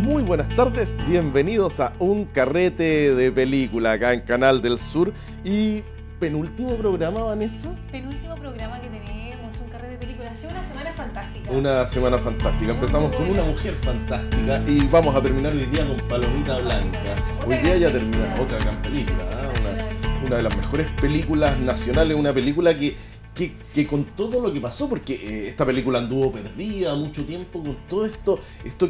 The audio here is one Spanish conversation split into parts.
Muy buenas tardes, bienvenidos a Un Carrete de Película acá en Canal del Sur. Y penúltimo programa, Vanessa. Penúltimo programa que tenemos, Un Carrete de Película. Ha sido una semana fantástica. Una semana fantástica. Empezamos con una mujer fantástica y vamos a terminar hoy día con Palomita Blanca. Hoy día ya termina otra gran película, una de las mejores películas nacionales, una película que con todo lo que pasó, porque esta película anduvo perdida mucho tiempo con todo esto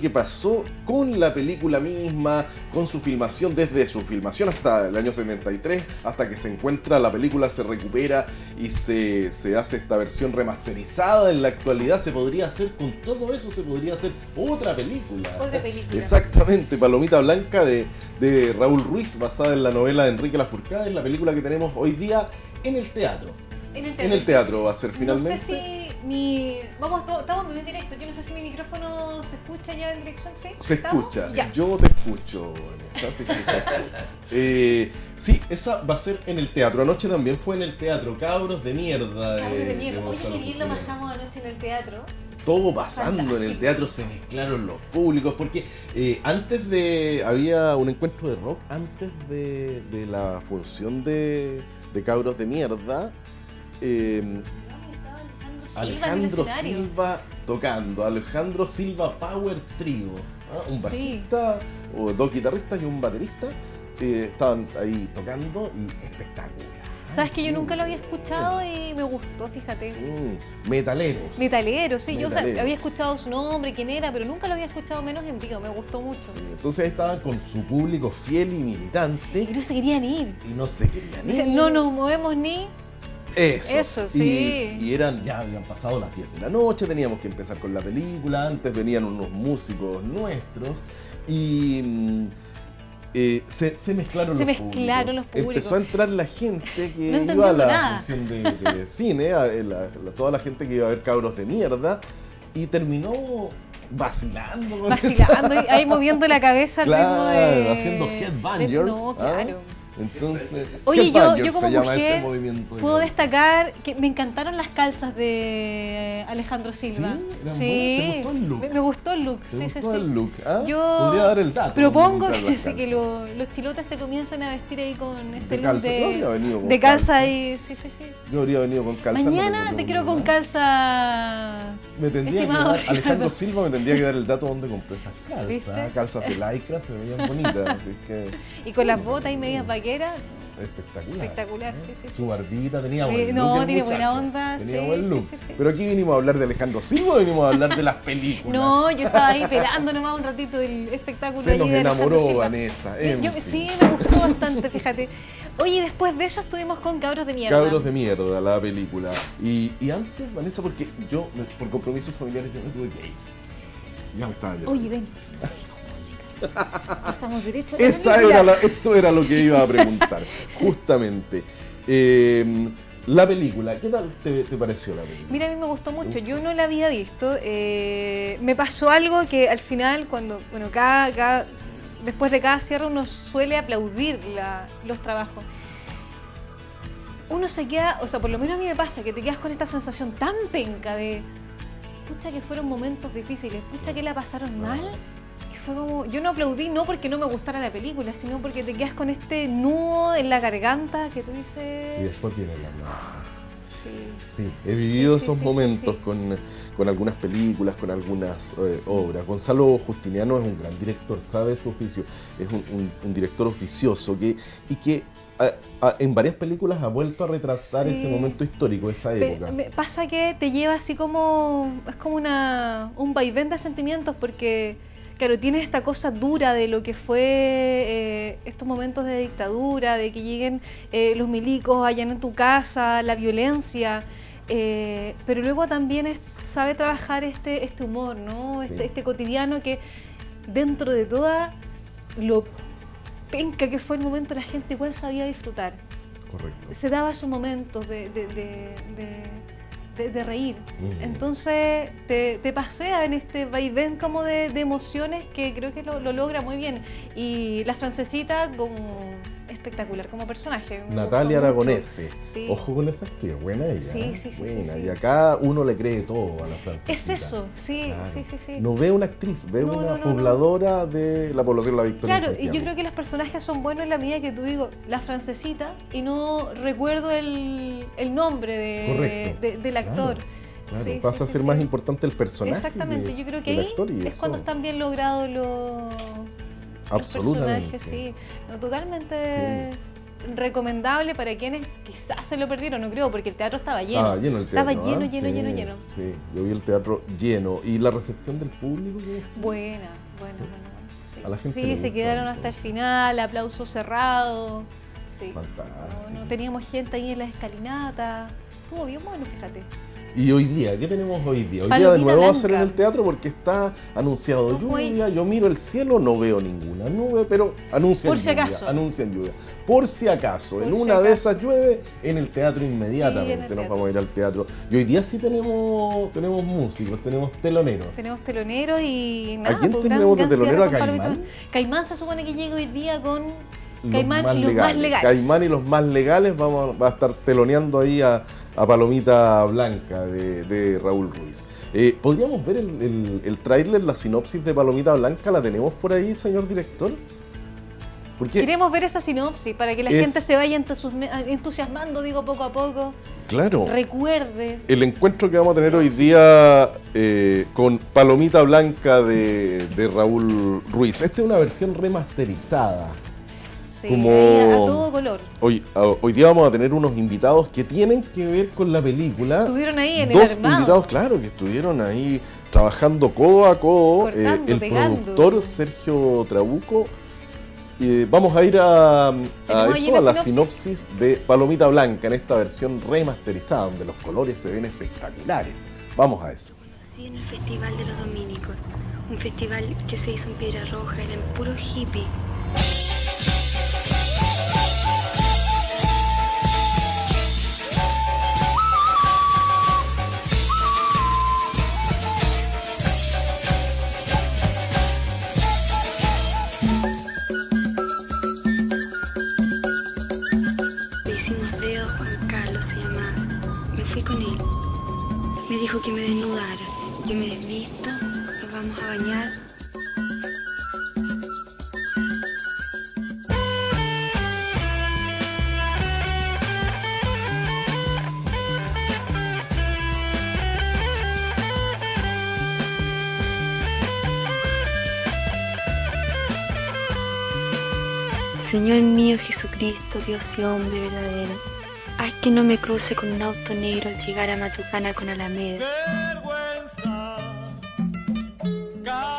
que pasó con la película misma, con su filmación, desde su filmación hasta el año 73, hasta que se encuentra la película, se recupera y se hace esta versión remasterizada. En la actualidad se podría hacer, con todo eso se podría hacer otra película. Otra película. Exactamente, Palomita Blanca de Raúl Ruiz, basada en la novela de Enrique Lafourcade, es la película que tenemos hoy día en el teatro. En el teatro va a ser finalmente. No sé si estamos muy en directo. Yo no sé si mi micrófono se escucha ya en dirección. ¿Sí? Se escucha. Ya. Yo te escucho, Vanessa, así que se escucha. Sí, esa va a ser en el teatro. Anoche también fue en el teatro. Cabros de mierda. Cabros de mierda. Oye, qué bien lo pasamos anoche en el teatro. Todo pasando en el teatro, se mezclaron los públicos, porque había un encuentro de rock antes de la función de Cabros de Mierda. Alejandro Silva tocando, Alejandro Silva Power Trio, un bajista, o dos guitarristas y un baterista, estaban ahí tocando y espectacular. Sabes que yo nunca lo había escuchado y me gustó, fíjate. Sí, metaleros. Metaleros, sí, metaleros. Yo había escuchado su nombre, quién era, pero nunca lo había escuchado menos en vivo, me gustó mucho. Sí, entonces estaban con su público fiel y militante. Y no se querían ir. Dicen, no nos movemos ni... Eso sí. Y ya habían pasado las 10 de la noche, teníamos que empezar con la película, antes venían unos músicos nuestros y se mezclaron los públicos. Empezó a entrar la gente que iba a la función de cine, toda la gente que iba a ver Cabros de Mierda, y terminó vacilando, ahí moviendo la cabeza al ritmo de... haciendo headbangers. No, claro. Entonces, oye, yo como mujer puedo destacar que me encantaron las calzas de Alejandro Silva. ¿Sí? Me gustó el look. ¿Te gustó el look? Yo podría dar el dato. Propongo que los chilotes se comiencen a vestir ahí con este look de calza y sí. Yo habría venido con calza. Mañana te quiero con calza. Me tendría que dar, Alejandro Silva me tendría que dar el dato donde compré esas calzas. ¿Viste? Calzas de lycra, se veían bonitas, así que... Y con las botas y medias vaqueras. Espectacular, sí. Su barbita tenía buen look. No, tiene buena onda. Tenía buen look. Sí. Pero aquí vinimos a hablar de Alejandro Silva o vinimos a hablar de las películas. No, yo estaba ahí pelando nomás un ratito el espectáculo. Se nos enamoró Vanessa. Sí, me gustó bastante, fíjate. Oye, después de eso estuvimos con Cabros de Mierda. Cabros de Mierda, la película. Y antes, Vanessa, porque yo, por compromisos familiares, yo me tuve que ir. Ya me estaban llamando. Oye, ven. Pasamos derecho. Eso era lo que iba a preguntar, justamente. La película, ¿qué tal te pareció la película? Mira, a mí me gustó mucho, yo no la había visto. Me pasó algo que al final, después de cada cierre uno suele aplaudir los trabajos. Uno se queda, o sea, por lo menos a mí me pasa, que te quedas con esta sensación tan penca de pucha que fueron momentos difíciles, pucha que la pasaron mal. Fue como, yo no aplaudí no porque no me gustara la película, sino porque te quedas con este nudo en la garganta que tú dices... Y después viene la aplauso. Sí, he vivido esos momentos con algunas películas, con algunas obras. Gonzalo Justiniano es un gran director, sabe su oficio, es un director oficioso que en varias películas ha vuelto a retratar ese momento histórico, esa época. Me pasa que te lleva así como, es como un vaivén de sentimientos porque... Claro, tienes esta cosa dura de lo que fue estos momentos de dictadura, de que lleguen los milicos, allá en tu casa, la violencia, pero luego también sabe trabajar este humor, ¿no? Este cotidiano que dentro de toda lo penca que fue el momento, la gente igual sabía disfrutar. Correcto. Se daba esos momentos de de reír. Entonces te pasea en este vaivén como de emociones que creo que lo logra muy bien. Y la Francesita como espectacular como personaje. Natalia Aragonese. Sí. Ojo con esa actriz, buena ella. Sí. Buena. Y acá uno le cree todo a la Francesita. Es eso, sí, Claro. sí. No ve una actriz, ve No, una no. pobladora de la población de La Victoria. Claro, en y yo Santiago. creo que los personajes son buenos en la medida que tú digo, la Francesita, y no recuerdo el nombre Correcto. del actor. Claro, Sí, pasa a ser más importante el personaje. Exactamente, yo creo que del ahí actor, y es eso, cuando están bien logrados los absolutamente. personajes, sí. No, totalmente recomendable para quienes quizás se lo perdieron, no creo, porque el teatro estaba lleno. Estaba lleno el teatro. Estaba lleno, ¿ah? lleno. Sí, yo vi el teatro lleno. ¿Y la recepción del público? Buena. Sí. A la gente Sí, le se gusta quedaron mucho. hasta el final, aplauso cerrado. Sí. Fantástico. No teníamos gente ahí en la escalinata. Estuvo bien bueno, fíjate. ¿Y hoy día? ¿Qué tenemos hoy día? Hoy día de Palomita nuevo va a blanca. ser en el teatro porque está anunciado No fue- lluvia. Yo miro el cielo, no veo ninguna nube, pero anuncian Por si lluvia. acaso. Anuncian lluvia. Por si acaso, Por en si una de acaso. esas llueve, en el teatro inmediatamente Sí, en el nos teatro. vamos a ir al teatro. Y hoy día sí tenemos músicos, tenemos teloneros. Tenemos teloneros y nada. ¿A quién pues, tendremos de gran cierre telonero? ¿A con Palomita Caimán? Blanca. Caimán se supone que llega hoy día con Los Caimán más y los más legales. Caimán y los más legales va a estar teloneando ahí a Palomita Blanca de Raúl Ruiz. ¿Podríamos ver el tráiler, la sinopsis de Palomita Blanca? ¿La tenemos por ahí, señor director? Porque, Queremos ver esa sinopsis para que la gente se vaya entusiasmando, digo, poco a poco. claro, Recuerde. el encuentro que vamos a tener hoy día con Palomita Blanca de Raúl Ruiz. Esta es una versión remasterizada. Sí, como- ahí a todo color. Hoy día vamos a tener unos invitados que tienen que ver con la película. Estuvieron ahí en el Dos armado. invitados, claro, que estuvieron ahí trabajando codo a codo. Cortando, El pegando. productor Sergio Trabuco. Vamos a ir a Tenemos ahí eso, a la la sinopsis. sinopsis de Palomita Blanca en esta versión remasterizada, donde los colores se ven espectaculares. Vamos a eso. Sí, en el Festival de los Dominicos, un festival que se hizo en Piedra Roja, eran puro hippie. Le hicimos dedo, Juan Carlos se llamaba. Me fui con él. Me dijo que me desnudara. Yo me desvisto, nos vamos a bañar. Señor mío Jesucristo, Dios y hombre verdadero, haz que no me cruce con un auto negro al llegar a Matucana con Alameda.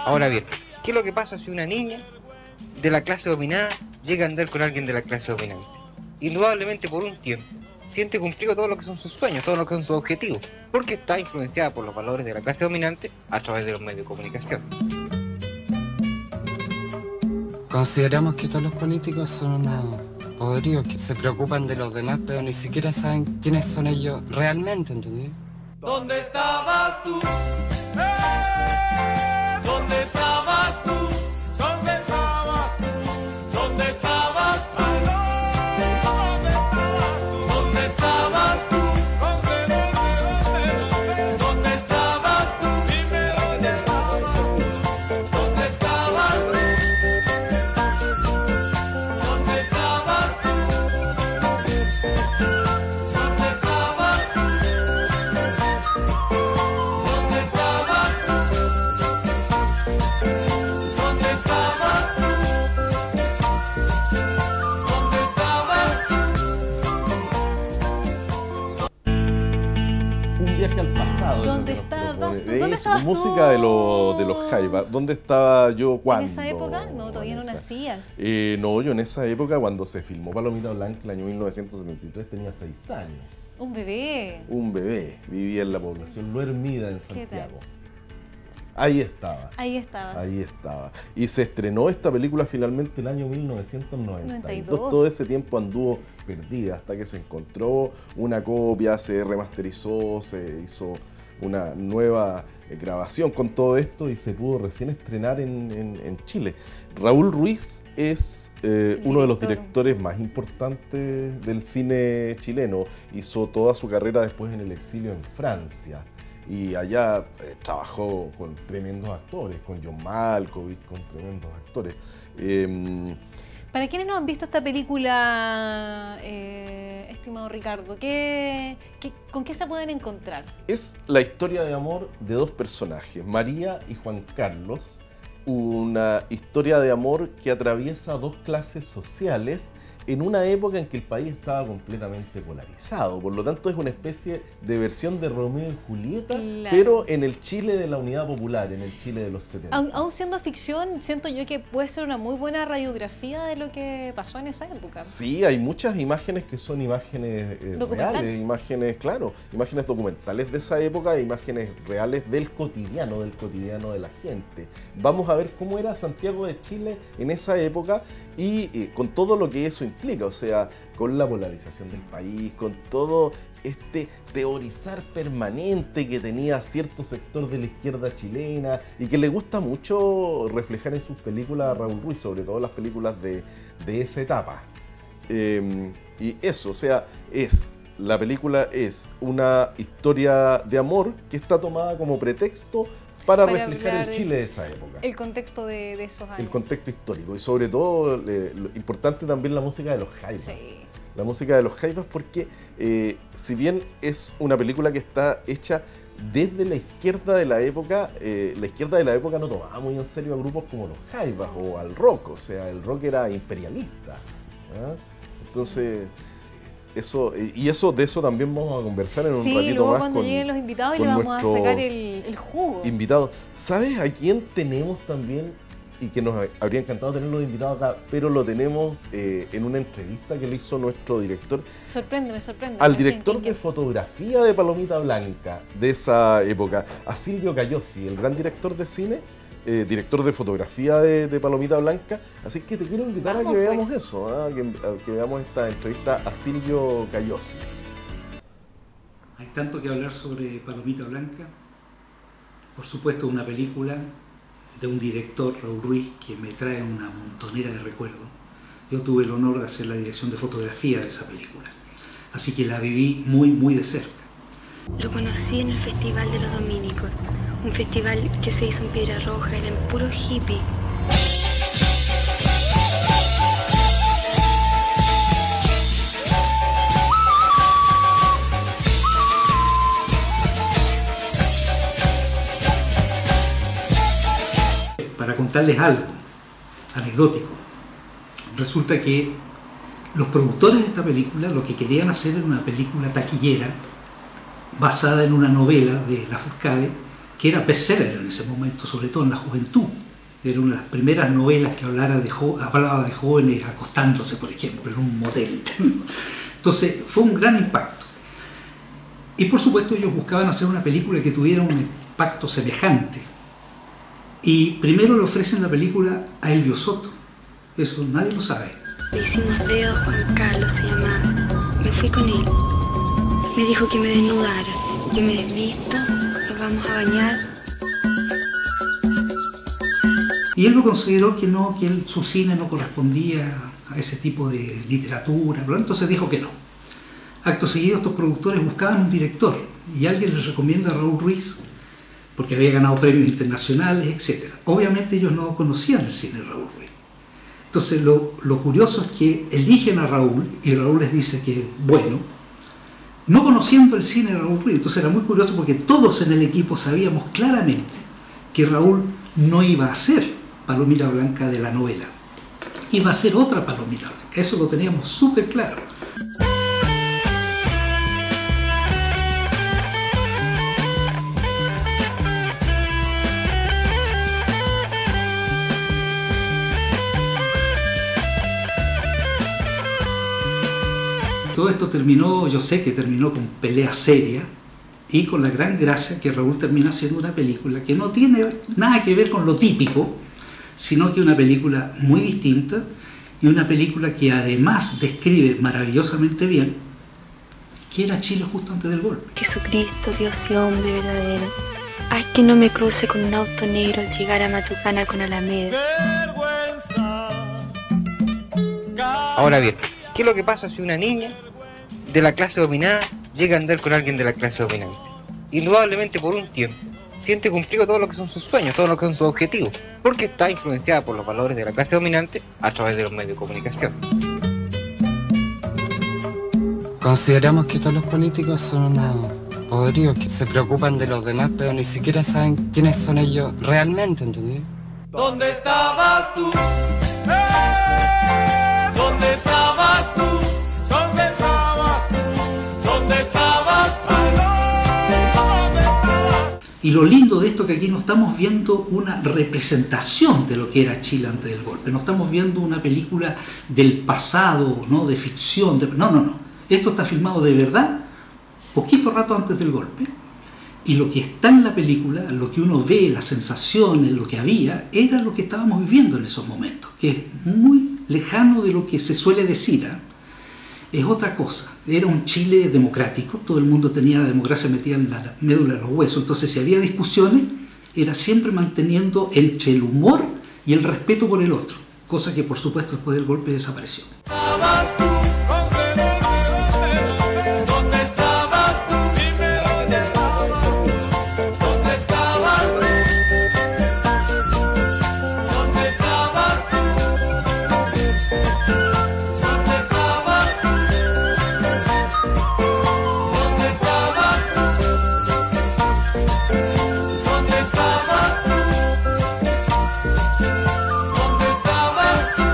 Ahora bien, ¿qué es lo que pasa si una niña de la clase dominada llega a andar con alguien de la clase dominante? Indudablemente por un tiempo siente cumplido todo lo que son sus sueños, todo lo que son sus objetivos, porque está influenciada por los valores de la clase dominante a través de los medios de comunicación. Consideramos que todos los políticos son unos podridos que se preocupan de los demás, pero ni siquiera saben quiénes son ellos realmente, ¿entendés? ¿Dónde estabas tú? ¿Dónde estabas tú? ¿Dónde estabas tú? ¿Dónde estabas tú? ¿Dónde estabas tú? ¿Dónde estabas tú? Dime dónde estabas tú. ¿Dónde estabas tú? ¿Dónde estabas tú? ¿Dónde estabas tú? ¿Dónde estabas tú? ¿Dónde estabas tú? ¿Dónde estabas tú? Un viaje al pasado. ¿Dónde es lo que nos estabas propone. tú? ¿Dónde Es estabas música tú? de los Jaiba. ¿Dónde estaba yo cuando? ¿En esa época? No, todavía no nacías. No, yo en esa época, cuando se filmó Palomita Blanca, el año 1973, tenía 6 años. Un bebé. Un bebé. Vivía en la población Lo Hermida, en ¿Qué tal? Santiago. Ahí estaba. Ahí estaba. Ahí estaba. Y se estrenó esta película finalmente el año 1992. 92. Todo ese tiempo anduvo perdida hasta que se encontró una copia, se remasterizó, se hizo una nueva grabación con todo esto y se pudo recién estrenar en Chile. Raúl Ruiz es uno de los directores más importantes del cine chileno. Hizo toda su carrera después en el exilio en Francia. Y allá trabajó con tremendos actores, con John Malkovich, con tremendos actores. Para quienes no han visto esta película, estimado Ricardo, ¿con qué se pueden encontrar? Es la historia de amor de dos personajes, María y Juan Carlos. Una historia de amor que atraviesa dos clases sociales en una época en que el país estaba completamente polarizado. Por lo tanto, es una especie de versión de Romeo y Julieta, claro, pero en el Chile de la Unidad Popular, en el Chile de los 70. Aún siendo ficción, siento yo que puede ser una muy buena radiografía de lo que pasó en esa época. Sí, hay muchas imágenes que son imágenes reales, imágenes, claro, imágenes documentales de esa época, imágenes reales del cotidiano de la gente. Vamos a ver cómo era Santiago de Chile en esa época y con todo lo que eso implica, o sea, con la polarización del país, con todo este teorizar permanente que tenía cierto sector de la izquierda chilena y que le gusta mucho reflejar en sus películas a Raúl Ruiz, sobre todo las películas de esa etapa. Y eso, o sea, la película es una historia de amor que está tomada como pretexto para reflejar el Chile de esa época. El contexto de esos años. El contexto histórico y sobre todo, lo importante también la música de los Jaivas. Sí. La música de los Jaivas porque si bien es una película que está hecha desde la izquierda de la época no tomaba muy en serio a grupos como los Jaivas o al rock, o sea, el rock era imperialista, ¿eh? Entonces... de eso también vamos a conversar en un ratito luego más cuando lleguen los invitados y le vamos a sacar el jugo. Invitados. ¿Sabes a quién tenemos también? Y que nos habría encantado tenerlo de invitado acá, pero lo tenemos en una entrevista que le hizo nuestro director. Sorprende. Al director de fotografía de Palomita Blanca de esa época, a Silvio Cayosi, el gran director de cine. Director de fotografía de Palomita Blanca, así que te quiero invitar a que veamos eso, a que veamos esta entrevista a Silvio Cayosi. Hay tanto que hablar sobre Palomita Blanca, por supuesto una película de un director, Raúl Ruiz, que me trae una montonera de recuerdos. Yo tuve el honor de hacer la dirección de fotografía de esa película, así que la viví muy de cerca. Lo conocí en el Festival de los Dominicos, un festival que se hizo en Piedra Roja, eran puro hippie. Para contarles algo anecdótico, resulta que los productores de esta película lo que querían hacer era una película taquillera basada en una novela de Lafourcade que era bestseller en ese momento, sobre todo en la juventud. Era una de las primeras novelas que hablaba de jóvenes acostándose, por ejemplo, en un motel. Entonces fue un gran impacto. Y por supuesto ellos buscaban hacer una película que tuviera un impacto semejante. Y primero le ofrecen la película a Elvio Soto. Eso nadie lo sabe. Le hicimos dedo, Juan Carlos se llamaba. Me fui con él. Me dijo que me desnudara. Yo me desvisto, nos vamos a bañar. Y él lo consideró que no, que su cine no correspondía a ese tipo de literatura, pero entonces dijo que no. Acto seguido estos productores buscaban un director y alguien les recomienda a Raúl Ruiz porque había ganado premios internacionales, etc. Obviamente ellos no conocían el cine de Raúl Ruiz. Entonces lo curioso es que eligen a Raúl y Raúl les dice que bueno, no conociendo el cine de Raúl Ruiz. Entonces era muy curioso porque todos en el equipo sabíamos claramente que Raúl no iba a ser Palomita Blanca de la novela, iba a ser otra Palomita Blanca, eso lo teníamos súper claro. Todo esto terminó, yo sé que terminó con pelea seria, y con la gran gracia que Raúl termina haciendo una película que no tiene nada que ver con lo típico, sino que una película muy distinta y una película que además describe maravillosamente bien que era Chile justo antes del golpe. Jesucristo, Dios y hombre verdadero. Haz que no me cruce con un auto negro al llegar a Matucana con Alameda. Ahora bien, ¿qué es lo que pasa si una niña de la clase dominada llega a andar con alguien de la clase dominante? Indudablemente por un tiempo siente cumplido todo lo que son sus sueños, todo lo que son sus objetivos, porque está influenciada por los valores de la clase dominante a través de los medios de comunicación. Consideramos que todos los políticos son unos podridos que se preocupan de los demás, pero ni siquiera saben quiénes son ellos realmente, ¿entendés? ¿Dónde estabas tú? ¿Dónde estabas tú? ¿Dónde estabas tú? ¿Dónde estabas tú? ¿Dónde estabas? Y lo lindo de esto es que aquí no estamos viendo una representación de lo que era Chile antes del golpe, no estamos viendo una película del pasado, ¿no? De ficción, no. Esto está filmado de verdad, poquito rato antes del golpe, y lo que está en la película, lo que uno ve, las sensaciones, lo que había, era lo que estábamos viviendo en esos momentos, que es muy lejano de lo que se suele decir, ¿eh? Es otra cosa. Era un Chile democrático, todo el mundo tenía la democracia metida en la médula de los huesos, entonces si había discusiones, era siempre manteniendo entre el humor y el respeto por el otro, cosa que por supuesto después del golpe desapareció. ¿Estabas tú? ¿Dónde estabas tú? Dime dónde estabas tú. ¿Dónde estabas tú? ¿Dónde estabas tú? ¿Dónde estabas tú? ¿Dónde estabas tú? ¿Dónde estabas tú? ¿Dónde estabas tú?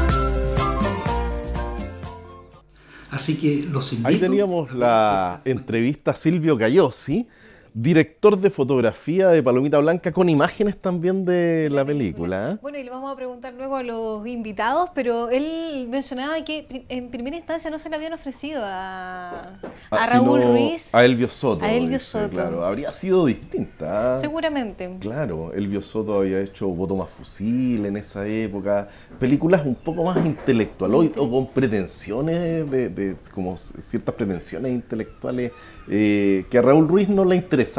Así que los invito. Ahí teníamos la entrevista a Silvio Cayosi, director de fotografía de Palomita Blanca, con imágenes también de la película. Bueno, y le vamos a preguntar luego a los invitados, pero él mencionaba que en primera instancia no se le habían ofrecido a Raúl Sino Ruiz. a Elvio Soto. A Elvio dice, Soto. Claro, habría sido distinta. Seguramente. Claro, Elvio Soto había hecho Voto más Fusil en esa época, películas un poco más intelectuales o con pretensiones, como ciertas pretensiones intelectuales que a Raúl Ruiz no le interesaba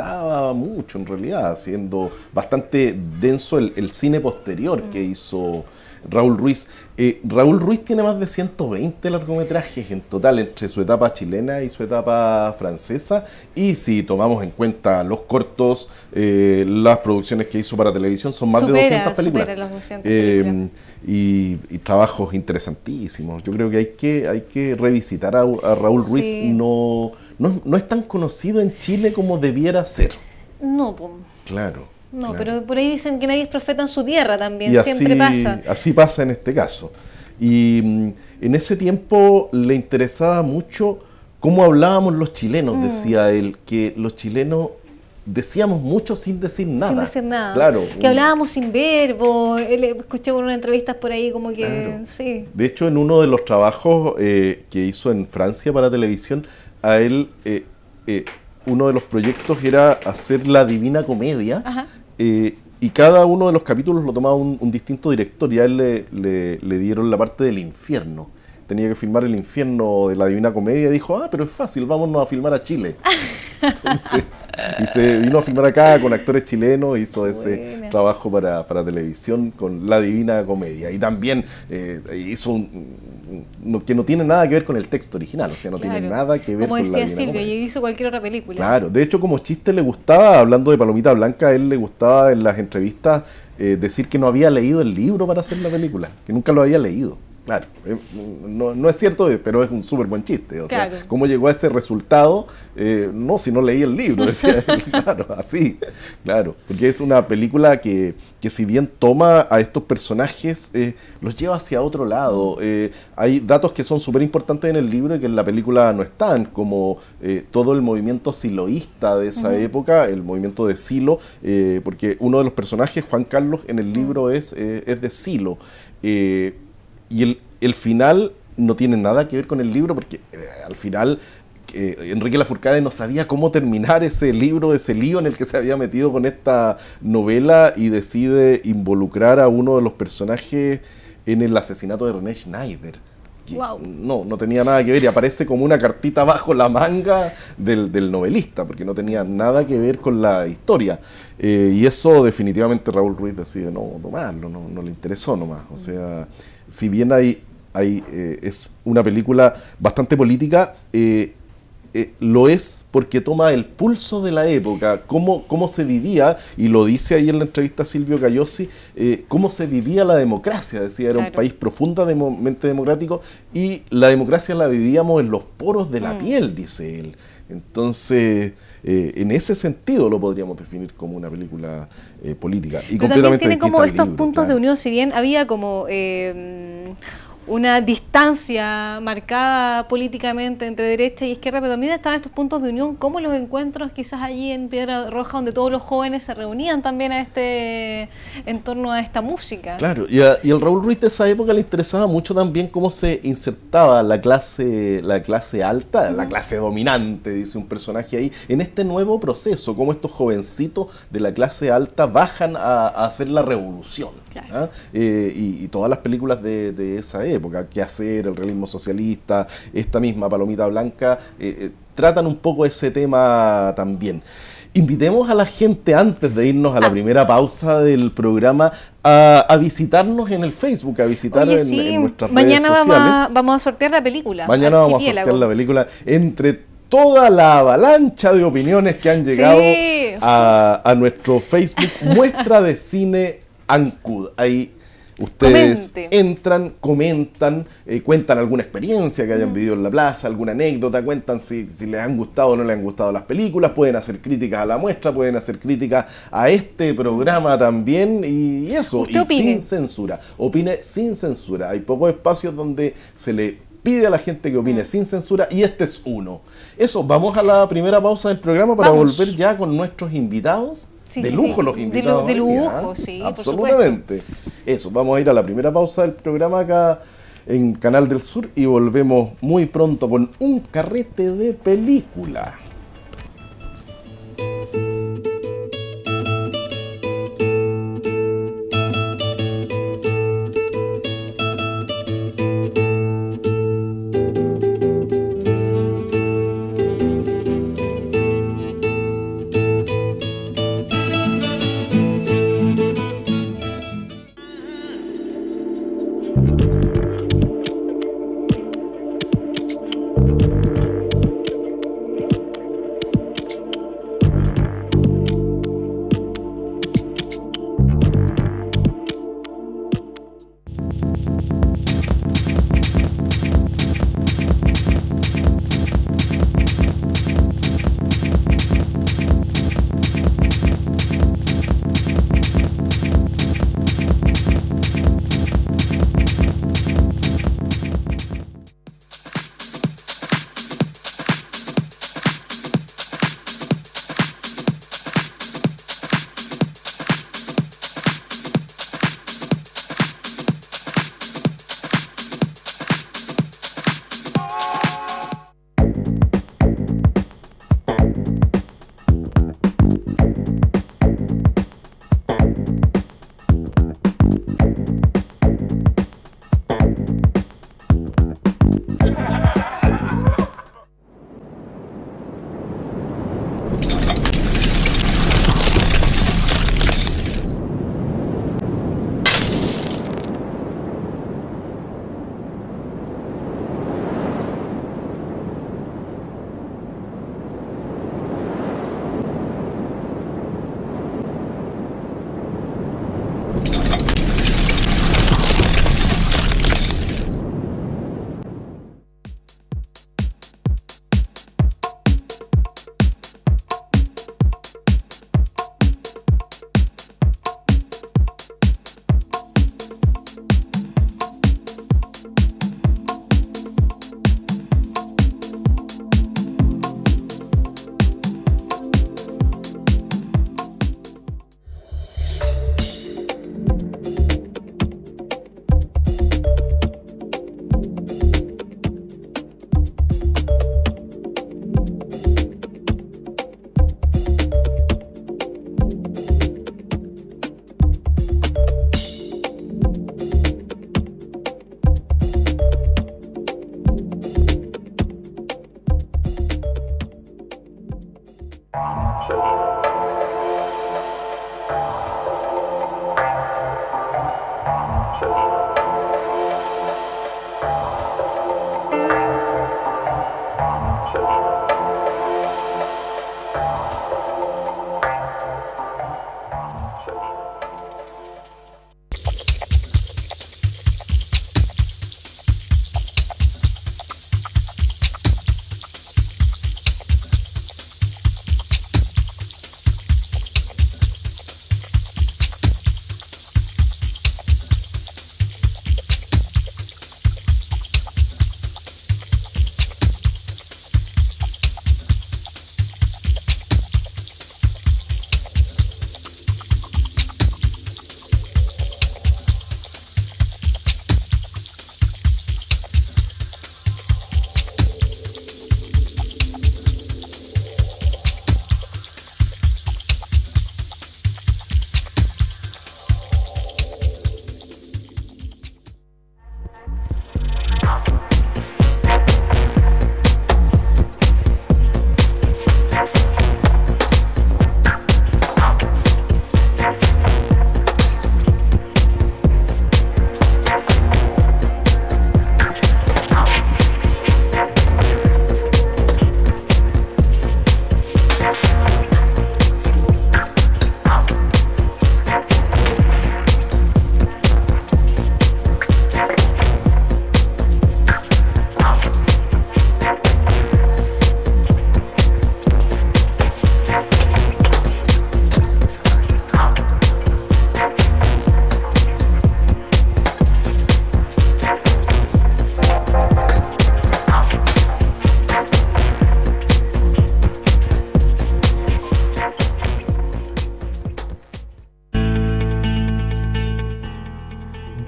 mucho en realidad, siendo bastante denso el cine posterior que hizo Raúl Ruiz. Raúl Ruiz tiene más de 120 largometrajes en total entre su etapa chilena y su etapa francesa, y si tomamos en cuenta los cortos, las producciones que hizo para televisión son más de 200 películas. Supera las 200 películas. Y trabajos interesantísimos. Yo creo que hay que revisitar a Raúl Ruiz. Sí. No es tan conocido en Chile como debiera ser. No, po. Claro. No, claro. pero por ahí dicen que nadie es profeta en su tierra también, Y así, siempre pasa. así pasa en este caso. Y en ese tiempo le interesaba mucho cómo hablábamos los chilenos, decía él, que los chilenos decíamos mucho sin decir nada. Sin decir nada. Claro. Que hablábamos sin verbo. Él escuché por una entrevista por ahí como que... Claro. Sí. De hecho, en uno de los trabajos que hizo en Francia para televisión, a él uno de los proyectos era hacer la Divina Comedia. Ajá. Y cada uno de los capítulos lo tomaba un distinto director, y a él le dieron la parte del infierno. Tenía que filmar el infierno de la Divina Comedia, y dijo, pero es fácil, vámonos a filmar a Chile. Entonces, y se vino a filmar acá con actores chilenos, hizo ese Buena. trabajo para televisión con la Divina Comedia. Y también hizo que no tiene nada que ver con el texto original, o sea, no Claro. tiene nada que ver Como con la decía Divina Silvia, Comedia. y hizo cualquier otra película. Claro, de hecho como chiste le gustaba, hablando de Palomita Blanca, a él le gustaba en las entrevistas decir que no había leído el libro para hacer la película, que nunca lo había leído. Claro, no es cierto, pero es un súper buen chiste. O sea, Claro. ¿cómo llegó a ese resultado? No, si no leí el libro, decía él. Claro, así, claro. Porque es una película que si bien toma a estos personajes, los lleva hacia otro lado. Hay datos que son súper importantes en el libro y que en la película no están, como todo el movimiento siloísta de esa época, el movimiento de Silo, porque uno de los personajes, Juan Carlos, en el libro es de Silo. Y el final no tiene nada que ver con el libro, porque al final Enrique Lafourcade no sabía cómo terminar ese libro, ese lío en el que se había metido con esta novela, y decide involucrar a uno de los personajes en el asesinato de René Schneider. Wow. No tenía nada que ver, y aparece como una cartita bajo la manga del novelista, porque no tenía nada que ver con la historia. Y eso definitivamente Raúl Ruiz decide no tomarlo, no le interesó nomás. O sea, si bien es una película bastante política, lo es porque toma el pulso de la época, cómo se vivía, y lo dice ahí en la entrevista a Silvio Cagliozzi, cómo se vivía la democracia. Decía, era un país profundamente democrático, y la democracia la vivíamos en los poros de la piel, dice él. Entonces, en ese sentido lo podríamos definir como una película política. Y pero completamente también tiene como estos libro, puntos claro. de unión, si bien había como una distancia marcada políticamente entre derecha y izquierda, pero también estaban estos puntos de unión, como los encuentros quizás allí en Piedra Roja, donde todos los jóvenes se reunían también en torno a esta música. Claro, y al Raúl Ruiz de esa época le interesaba mucho también cómo se insertaba la clase alta, la clase dominante, dice un personaje ahí, en este nuevo proceso, cómo estos jovencitos de la clase alta bajan a hacer la revolución. Claro. ¿Ah? Y todas las películas de esa época, Qué hacer, el realismo socialista, esta misma Palomita Blanca, tratan un poco ese tema también. Invitemos a la gente, antes de irnos a la primera pausa del programa, a visitarnos en el Facebook, a visitar en nuestras redes sociales. Mañana vamos a sortear la película. Mañana vamos a sortear la película entre toda la avalancha de opiniones que han llegado a nuestro Facebook, Muestra de Cine Ancud. Ahí ustedes entran, comentan, cuentan alguna experiencia que hayan vivido en la plaza, alguna anécdota, cuentan si les han gustado o no les han gustado las películas, pueden hacer críticas a la muestra, pueden hacer críticas a este programa también, y eso, y sin censura. Opine sin censura. Hay pocos espacios donde se le pide a la gente que opine sin censura, y este es uno. Eso, vamos a la primera pausa del programa para volver ya con nuestros invitados. Sí, de lujo los invitados. De lujo, sí, absolutamente. Eso, vamos a ir a la primera pausa del programa acá en Canal del Sur, y volvemos muy pronto con un carrete de película.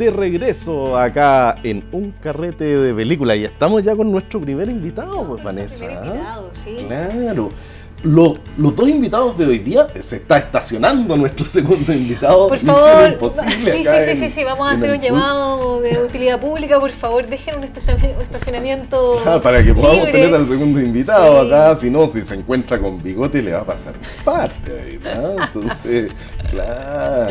de regreso acá en Un Carrete de Película y estamos ya con nuestro primer invitado, pues Vanessa. Primer invitado, sí. Claro. Los dos invitados de hoy día, se está estacionando nuestro segundo invitado. Por Misión favor, Imposible acá sí, vamos a en hacer el un llamado de utilidad pública, por favor, dejen un estacionamiento para que podamos libre. tener al segundo invitado Sí. acá, si no, si se encuentra con bigote le va a pasar parte, ¿no? Entonces, claro.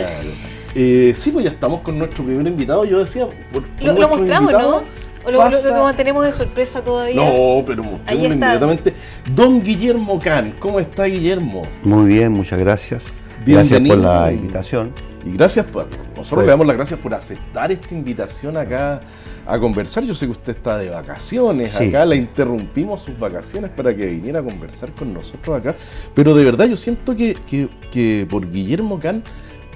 Sí, pues ya estamos con nuestro primer invitado. Yo decía, por Lo nuestro mostramos, invitado, ¿no? ¿O lo mantenemos de sorpresa todavía? No, pero Ahí mostrémoslo está. inmediatamente. Don Guillermo Can, ¿cómo está Guillermo? Muy bien, muchas gracias. Bienvenido. Gracias por la invitación. Y gracias por, nosotros Fue. le damos las gracias por aceptar esta invitación acá a conversar. Yo sé que usted está de vacaciones, Sí. acá le interrumpimos sus vacaciones para que viniera a conversar con nosotros acá. Pero de verdad yo siento que por Guillermo Can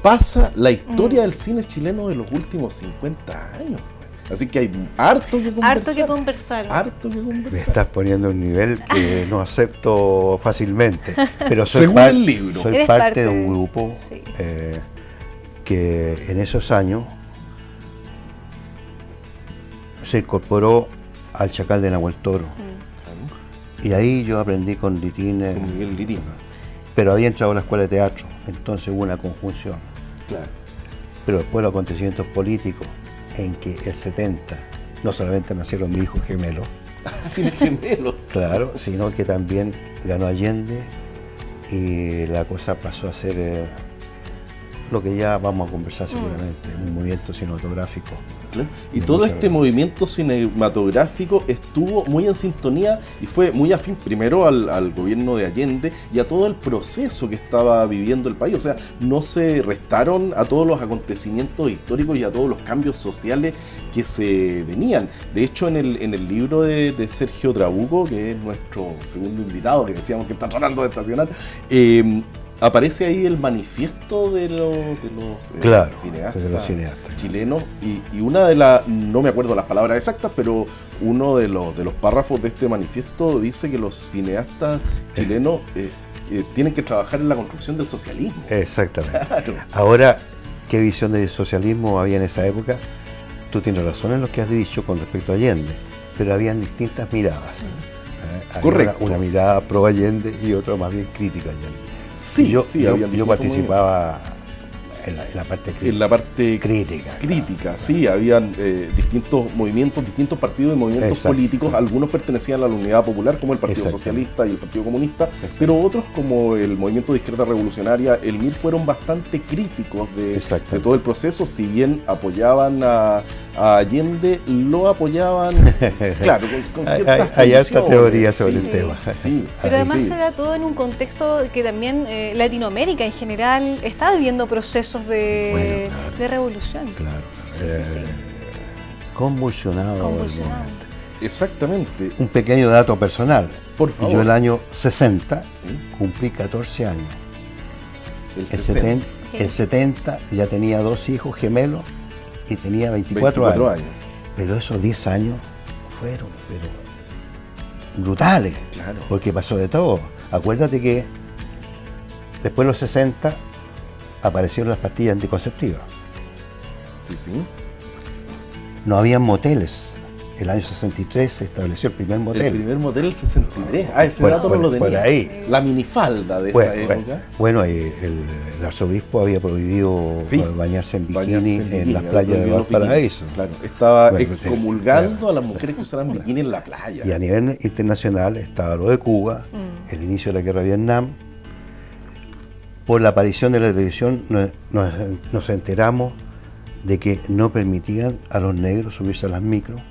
pasa la historia del cine chileno de los últimos 50 años. Así que hay harto que conversar. Harto que conversar. Harto que Me conversar. estás poniendo un nivel que no acepto fácilmente. Pero soy, Según el libro. soy Eres parte parte de de- un grupo sí. que en esos años se incorporó al Chacal de Nahuel Toro. Y ahí yo aprendí con Litine, Con Miguel Litín. pero había entrado a la escuela de teatro, entonces hubo una conjunción. Claro. Pero después los acontecimientos políticos, en que el 70 no solamente nacieron mis hijos gemelos, Tiene gemelos. claro, sino que también ganó Allende y la cosa pasó a ser lo que ya vamos a conversar seguramente, un movimiento cinematográfico. Claro. Y De todo mucha este verdad. movimiento cinematográfico estuvo muy en sintonía y fue muy afín primero al gobierno de Allende y a todo el proceso que estaba viviendo el país. O sea, no se restaron a todos los acontecimientos históricos y a todos los cambios sociales que se venían. De hecho, en el libro de Sergio Trabuco, que es nuestro segundo invitado, que decíamos que está tratando de estacionar, aparece ahí el manifiesto de los Claro, cineastas, de los cineastas. chilenos y una de las, no me acuerdo las palabras exactas, pero uno de los párrafos de este manifiesto dice que los cineastas chilenos tienen que trabajar en la construcción del socialismo. Exactamente. Claro. Ahora, ¿qué visión de socialismo había en esa época? Tú tienes razón en lo que has dicho con respecto a Allende, pero habían distintas miradas. Había Correcto. Una mirada pro Allende y otra más bien crítica a Allende. Sí, Y yo habían distintos participaba en la parte crítica. en la parte crítica. crítica, claro. sí, habían distintos movimientos, distintos partidos y movimientos Exacto. políticos. Algunos pertenecían a la Unidad Popular, como el Partido Exacto. Socialista y el Partido Comunista, pero otros, como el Movimiento de Izquierda Revolucionaria, el MIR, fueron bastante críticos de todo el proceso. Si bien apoyaban a Allende, lo apoyaban, claro, con ciertas Hay harta condiciones. teoría sobre Sí, el tema. Sí, Pero además sí. se da todo en un contexto que también Latinoamérica en general está viviendo procesos de, Bueno, claro. de revolución. Claro. Sí, sí. Convulsionado. el Convulsionado. momento. Exactamente. Un pequeño dato personal. Por favor. Yo el año 60 Sí, cumplí 14 años. el El 60, 70 ya tenía 2 hijos gemelos y tenía 24 años. Pero esos 10 años fueron brutales, Claro. porque pasó de todo. Acuérdate que después de los 60 aparecieron las pastillas anticonceptivas. Sí, sí. No habían moteles. El año 63 se estableció el primer motel. El primer motel, el 63. Ah, ese Por- dato no por- lo tenía. por ahí. La minifalda de esa época. Bueno, el arzobispo había prohibido Sí. bañarse en bikini Bañarse en en bikini, las había playas de prohibido los Valparaíso. bikinis. Claro, estaba Bueno, excomulgando claro. a las mujeres que usaran bikini en la playa. Y a nivel internacional estaba lo de Cuba, el inicio de la guerra de Vietnam. Por la aparición de la televisión nos enteramos de que no permitían a los negros subirse a las micros.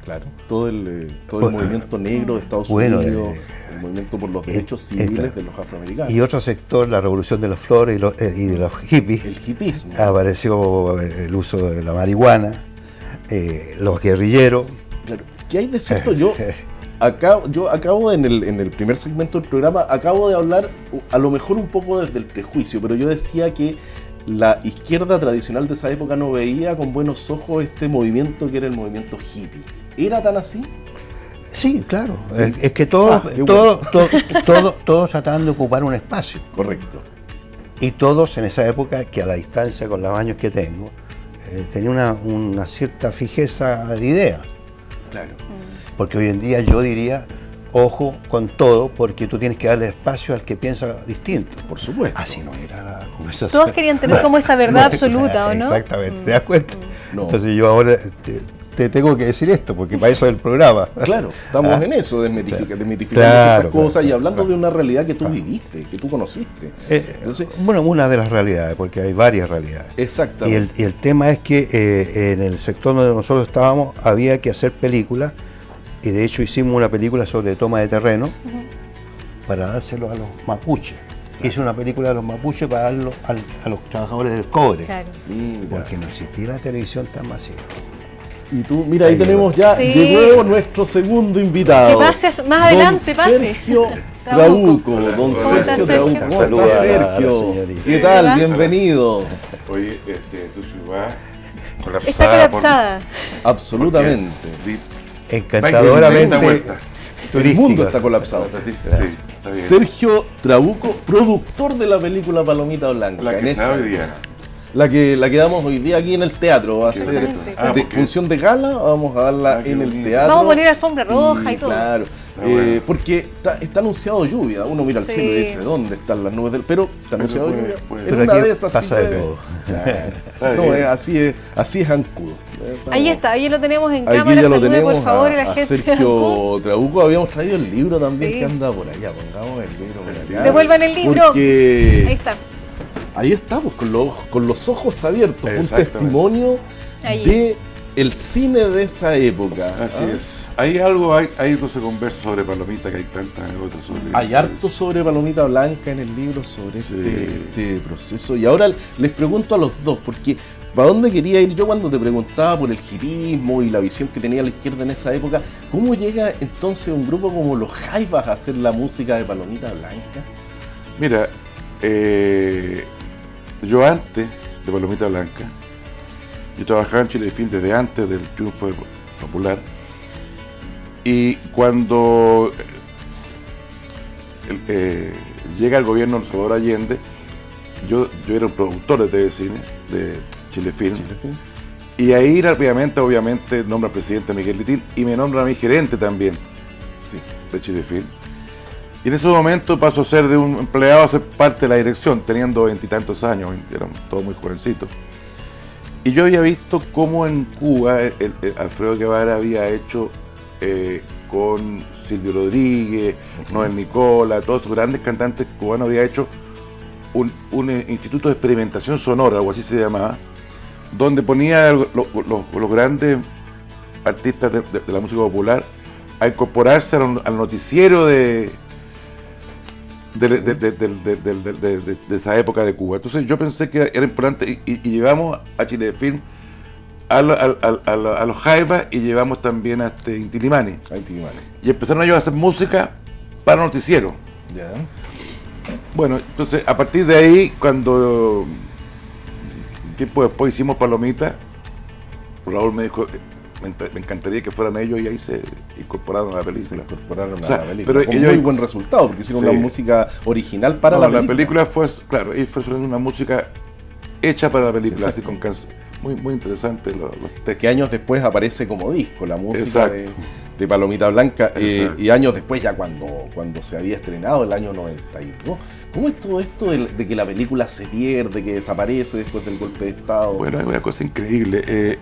Claro, todo el Bueno, movimiento negro de Estados bueno, Unidos, el movimiento por los derechos civiles claro. de los afroamericanos. Y otro sector, la revolución de las flores y de los hippies, El hipismo. apareció el uso de la marihuana, los guerrilleros. Claro. ¿Qué hay de cierto? Yo acabo en el primer segmento del programa, acabo de hablar a lo mejor un poco desde el prejuicio, pero yo decía que la izquierda tradicional de esa época no veía con buenos ojos este movimiento que era el movimiento hippie. ¿Era tan así? Sí, claro. Sí. Es que todos Ah, qué bueno. todos trataban de ocupar un espacio. Correcto. Y todos en esa época, que a la distancia con los años que tengo, tenía una cierta fijeza de idea. Claro. Porque hoy en día yo diría, ojo con todo, porque tú tienes que darle espacio al que piensa distinto. Por supuesto. Así no era la conversación. Todos querían tener como esa verdad absoluta, ¿o no? Exactamente, ¿te das cuenta? No. Entonces yo ahora te tengo que decir esto, porque para eso es el programa. Claro, estamos en eso, desmitificando Claro, ciertas cosas y hablando claro. de una realidad que tú viviste, que tú conociste. Entonces, Bueno, una de las realidades, porque hay varias realidades. exactamente. Y el tema es que en el sector donde nosotros estábamos había que hacer películas, y de hecho hicimos una película sobre toma de terreno para dárselo a los mapuches. Hice una película de los mapuches para darlo a los trabajadores del cobre, Claro. Mira. porque no existía la televisión tan masiva. Y tú, mira, ahí Ahí tenemos ya, Sí. llegó nuestro segundo invitado. Que pase más adelante, don pase. Sergio Trabuco. Don ¿Cómo Sergio estás, Trabuco. Sergio? ¿Cómo Saluda está, a la Sergio? señorita. ¿Qué ¿Cómo tal? va? Bienvenido. Oye, tu ciudad colapsada. Está colapsada. Absolutamente. Encantadoramente El mundo está colapsado. Sí, está bien. Sergio Trabuco, productor de la película Palomita Blanca. La en que se esa da hoy día. La que damos hoy día aquí en el teatro. Va a ser Exactamente. de función de gala, vamos a darla qué en el bonito. teatro. Vamos a poner alfombra roja y todo. Claro, bueno. porque está anunciado lluvia. Uno mira al Sí. cielo y dice, ¿dónde están las nubes del...? Pero está anunciado puede- lluvia. puede. En Pero una aquí de esas pasa sí de puede. todo. Claro. No, así es Ancudo. Ahí está, ahí lo tenemos en Aquí cámara. ya lo Salude tenemos por favor a la a gente. Sergio Trabuco. Habíamos traído el libro también Sí. que anda por allá. Pongamos el libro por acá. Devuelvan el libro. Porque Ahí está. ahí estamos, con los ojos abiertos. Un Exactamente. testimonio Ahí. de el cine de esa época. Así ¿ah? es. Hay algo, hay no se conversa sobre Palomita, que hay tantas anécdotas sobre Hay eso. harto sobre Palomita Blanca en el libro, sobre Sí. este proceso. Y ahora les pregunto a los dos, porque ¿para dónde quería ir yo cuando te preguntaba por el hipismo y la visión que tenía la izquierda en esa época? ¿Cómo llega entonces un grupo como los Jaivas a hacer la música de Palomita Blanca? Mira, yo antes de Palomita Blanca, yo trabajaba en Chile Film desde antes del triunfo popular, y cuando llega el gobierno de Salvador Allende, yo era un productor de TV Cine, de Chile Film, y ahí rápidamente, obviamente, nombra al presidente Miguel Litín y me nombra a mi gerente también, sí, de Chile Film. Y en ese momento paso a ser de un empleado a ser parte de la dirección, teniendo 20 y tantos años, éramos todos muy jovencitos. Y yo había visto cómo en Cuba Alfredo Guevara había hecho con Silvio Rodríguez, Noel Nicola, todos esos grandes cantantes cubanos, había hecho un instituto de experimentación sonora, algo así se llamaba, donde ponía los grandes artistas de la música popular a incorporarse al noticiero de esa época de Cuba. Entonces yo pensé que era importante y llevamos a Chile Film a los Jaivas y llevamos también a Inti Illimani. Y empezaron ellos a hacer música para noticiero. Ya. Bueno, entonces a partir de ahí, cuando tiempo después hicimos Palomita, Raúl me dijo, me encantaría que fueran ellos, y ahí se incorporaron a la película. Se incorporaron O sea, a la película. pero Con ellos- muy buen resultado, porque hicieron Sí. una música original para No, la película. fue, claro, y fue una música hecha para la película, Exacto. así con canciones. Muy interesante los textos. Que años después aparece como disco la música Exacto. de Palomita Blanca, Exacto. y años después, ya cuando se había estrenado, el año 92. ¿Cómo es todo esto de que la película se pierde, que desaparece después del golpe de Estado? Bueno, hay una cosa increíble.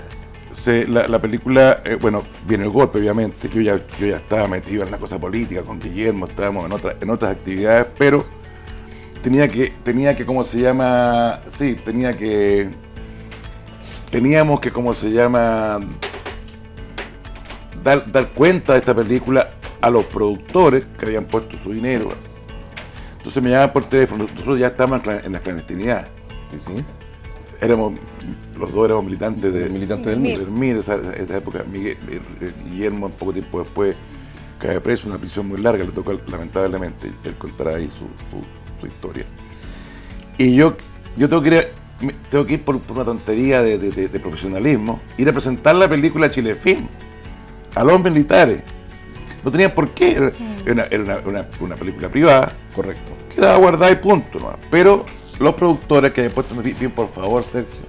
La película, bueno, viene el golpe, obviamente. Yo ya estaba metido en la cosa política con Guillermo, estábamos en otras actividades, pero tenía que, ¿cómo se llama? Sí, teníamos que, ¿cómo se llama? Dar cuenta de esta película a los productores que habían puesto su dinero. Entonces me llamaban por teléfono, nosotros ya estábamos en la clandestinidad. Sí. Los dos éramos militantes Militantes del MIR. MIR, esa época. Guillermo, un poco tiempo después, cae preso, una prisión muy larga, le tocó lamentablemente. Él contará ahí su historia. Y yo tengo que ir por una tontería de profesionalismo, ir a presentar la película Chile Film a los militares. No tenían por qué, era una película privada. Correcto. Quedaba guardada y punto, ¿no? Pero los productores que habían puesto, bien, por favor, Sergio,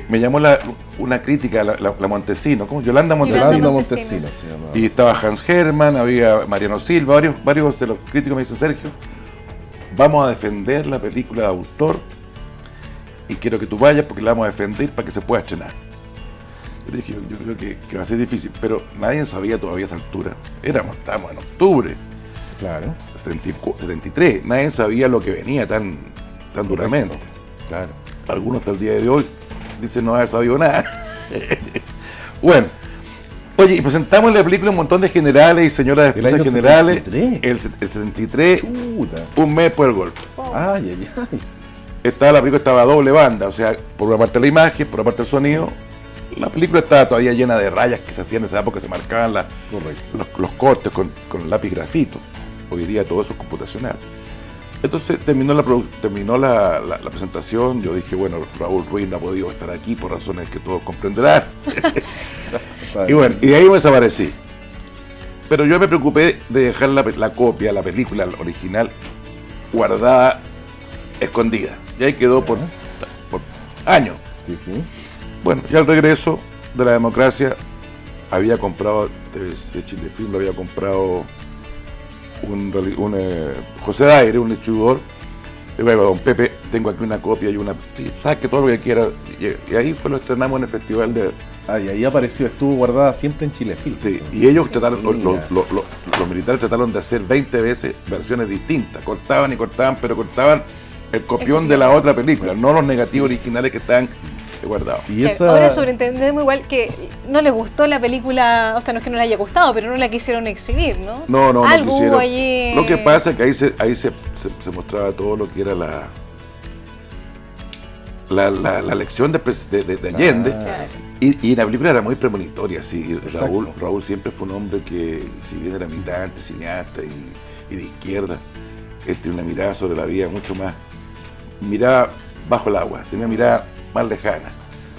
me llamó una crítica, la Montesino, ¿cómo? Yolanda Montesino. Yolanda Montesino se llamaba. Y estaba Hans Hermann, había Mariano Silva, varios de los críticos me dicen, Sergio, vamos a defender la película de autor y quiero que tú vayas porque la vamos a defender para que se pueda estrenar. Yo dije, yo creo que va a ser difícil, pero nadie sabía todavía a esa altura. Estábamos en octubre. Claro. 73. Nadie sabía lo que venía tan duramente. Claro. Algunos hasta el día de hoy dicen no haber sabido nada. Bueno. Oye, y presentamos en la película un montón de generales y señoras de defensa generales. 73. El 73, Chuta. un mes después del golpe. Ay, ay, ay. La película estaba a doble banda, o sea, por una parte la imagen, por otra parte el sonido. La película estaba todavía llena de rayas que se hacían en esa época, se marcaban los cortes con lápiz grafito. Hoy día todo eso es computacional. Entonces terminó la presentación, yo dije, bueno, Raúl Ruiz no ha podido estar aquí por razones que todos comprenderán. Y bueno, y de ahí me desaparecí. Pero yo me preocupé de dejar la copia, la película original, guardada, escondida. Y ahí quedó por años. Sí, sí. Bueno, y al regreso de la democracia, había comprado, de Chilefilm, lo había comprado José Daire, un distribuidor. Le digo, don Pepe, tengo aquí una copia y una... Sí, saque todo lo que quiera. Y ahí lo estrenamos en el festival de... Ah, y ahí estuvo guardada siempre en Chilefilm. Sí, y ellos trataron, los militares trataron de hacer 20 veces versiones distintas. Cortaban y cortaban, pero cortaban el copión de la otra película, no los negativos originales que estaban guardados. Y esa... Ahora sobreentendemos igual que no les gustó la película, o sea, no es que no le haya gustado, pero no la quisieron exhibir, ¿no? No algo quisieron. hubo allí. Lo que pasa es que ahí se mostraba todo lo que era la lección de Allende. Y la película era muy premonitoria, sí. Raúl siempre fue un hombre que, si bien era militante, cineasta y de izquierda, él tenía una mirada sobre la vida mucho más, miraba bajo el agua, tenía una mirada más lejana.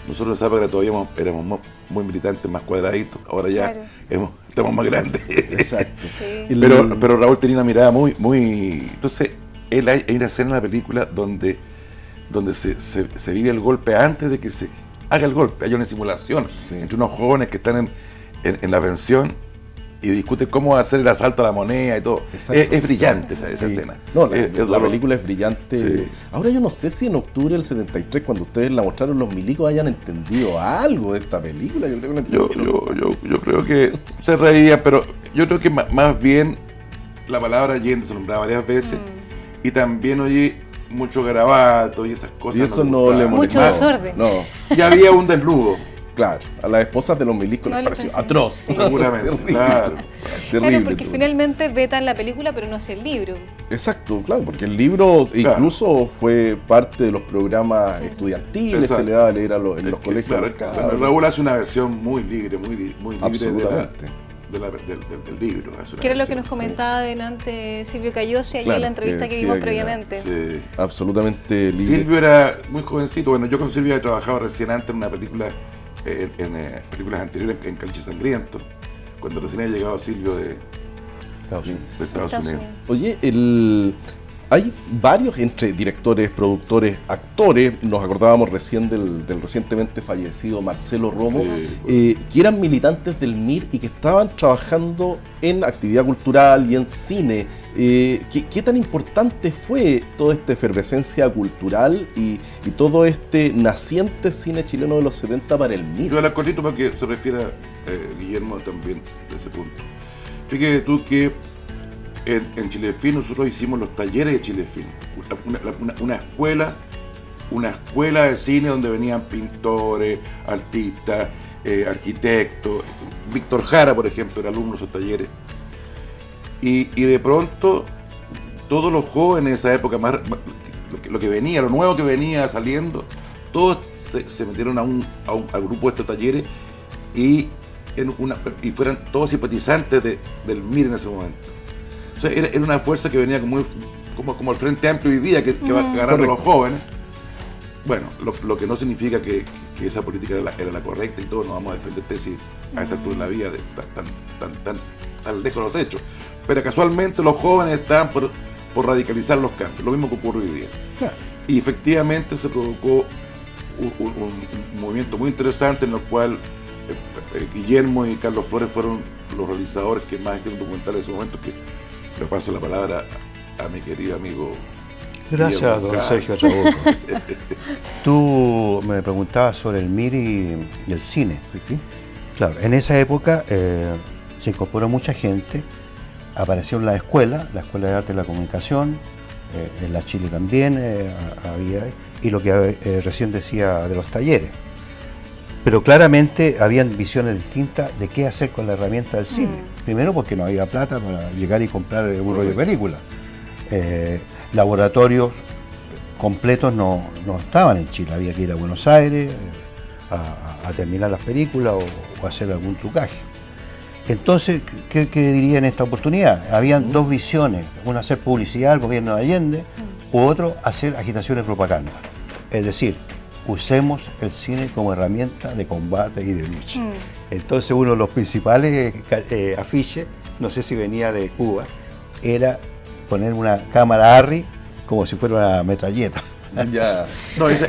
Nosotros en esa época todavía éramos muy militantes, más cuadraditos, ahora ya estamos más grandes. Exacto. Sí. Pero Raúl tenía una mirada muy... Entonces, hay una escena en la película donde se vive el golpe antes de que se haga el golpe. Hay una simulación entre unos jóvenes que están en la pensión y discuten cómo hacer el asalto a la moneda y todo. Es brillante esa escena. No, la película es brillante. Sí. Ahora yo no sé si en octubre del 73, cuando ustedes la mostraron, los milicos hayan entendido algo de esta película. Yo creo que se reían, pero yo creo que más bien la palabra Allende se nombraba varias veces y también oí mucho garabato y esas cosas. Y eso no le molestó. Mucho desorden. No. Y había un desnudo. Claro, a las esposas de los milicos les pareció atroz. Sí. Seguramente, claro. Terrible. Claro, porque finalmente vetan la película, pero no hace el libro. Exacto, claro, porque el libro incluso fue parte de los programas estudiantiles, se le daba a leer en los colegios. Claro, Raúl hace una versión muy libre, muy libre absolutamente. del libro. Que era lo que nos comentaba adelante Silvio Cayosi allí en la entrevista que vimos previamente. Sí. Absolutamente libre. Silvio era muy jovencito. Bueno, yo con Silvio había trabajado recién antes en una película, en películas anteriores, en Caliche Sangriento, cuando recién había llegado Silvio de Estados Unidos. Oye, hay varios entre directores, productores, actores, nos acordábamos recién del recientemente fallecido Marcelo Romo, que eran militantes del MIR y que estaban trabajando en actividad cultural y en cine. ¿Qué tan importante fue toda esta efervescencia cultural y todo este naciente cine chileno de los 70 para el MIR? Yo a la cortito para que se refiera Guillermo también de ese punto. Fíjate tú que en Chilefilm nosotros hicimos los talleres de Chilefilm, una escuela de cine donde venían pintores, artistas, arquitectos. Víctor Jara, por ejemplo, era alumno de esos talleres. Y de pronto todos los jóvenes de esa época, lo que venía, lo nuevo que venía saliendo, todos se metieron al grupo de estos talleres y fueran todos simpatizantes del MIR en ese momento. O sea, era una fuerza que venía como el Frente Amplio hoy día, que va agarrando a los jóvenes. Bueno, lo que no significa que esa política era la correcta y todo, no vamos a defender tesis a esta altura de la vida tan lejos de los hechos. Pero casualmente los jóvenes estaban por radicalizar los cambios, lo mismo que ocurre hoy día. Claro. Y efectivamente se provocó un movimiento muy interesante en el cual Guillermo y Carlos Flores fueron los realizadores que más hicieron documentales en ese momento, que le paso la palabra a mi querido amigo. Gracias, don Sergio Trabuco. Tú me preguntabas sobre el MIR y el cine. Sí, sí. Claro, en esa época se incorporó mucha gente, apareció en la Escuela de Arte de la Comunicación, en la Chile también había, y lo que recién decía de los talleres. Pero claramente habían visiones distintas de qué hacer con la herramienta del cine. Primero porque no había plata para llegar y comprar un rollo de película. Laboratorios completos no estaban en Chile, había que ir a Buenos Aires a terminar las películas o hacer algún trucaje. Entonces, ¿qué diría en esta oportunidad? Habían dos visiones, una hacer publicidad al gobierno de Allende, u otro hacer agitación y propaganda. Es decir, usemos el cine como herramienta de combate y de lucha. Entonces uno de los principales afiches, no sé si venía de Cuba, era poner una cámara Arri como si fuera una metralleta. Ya. No, esa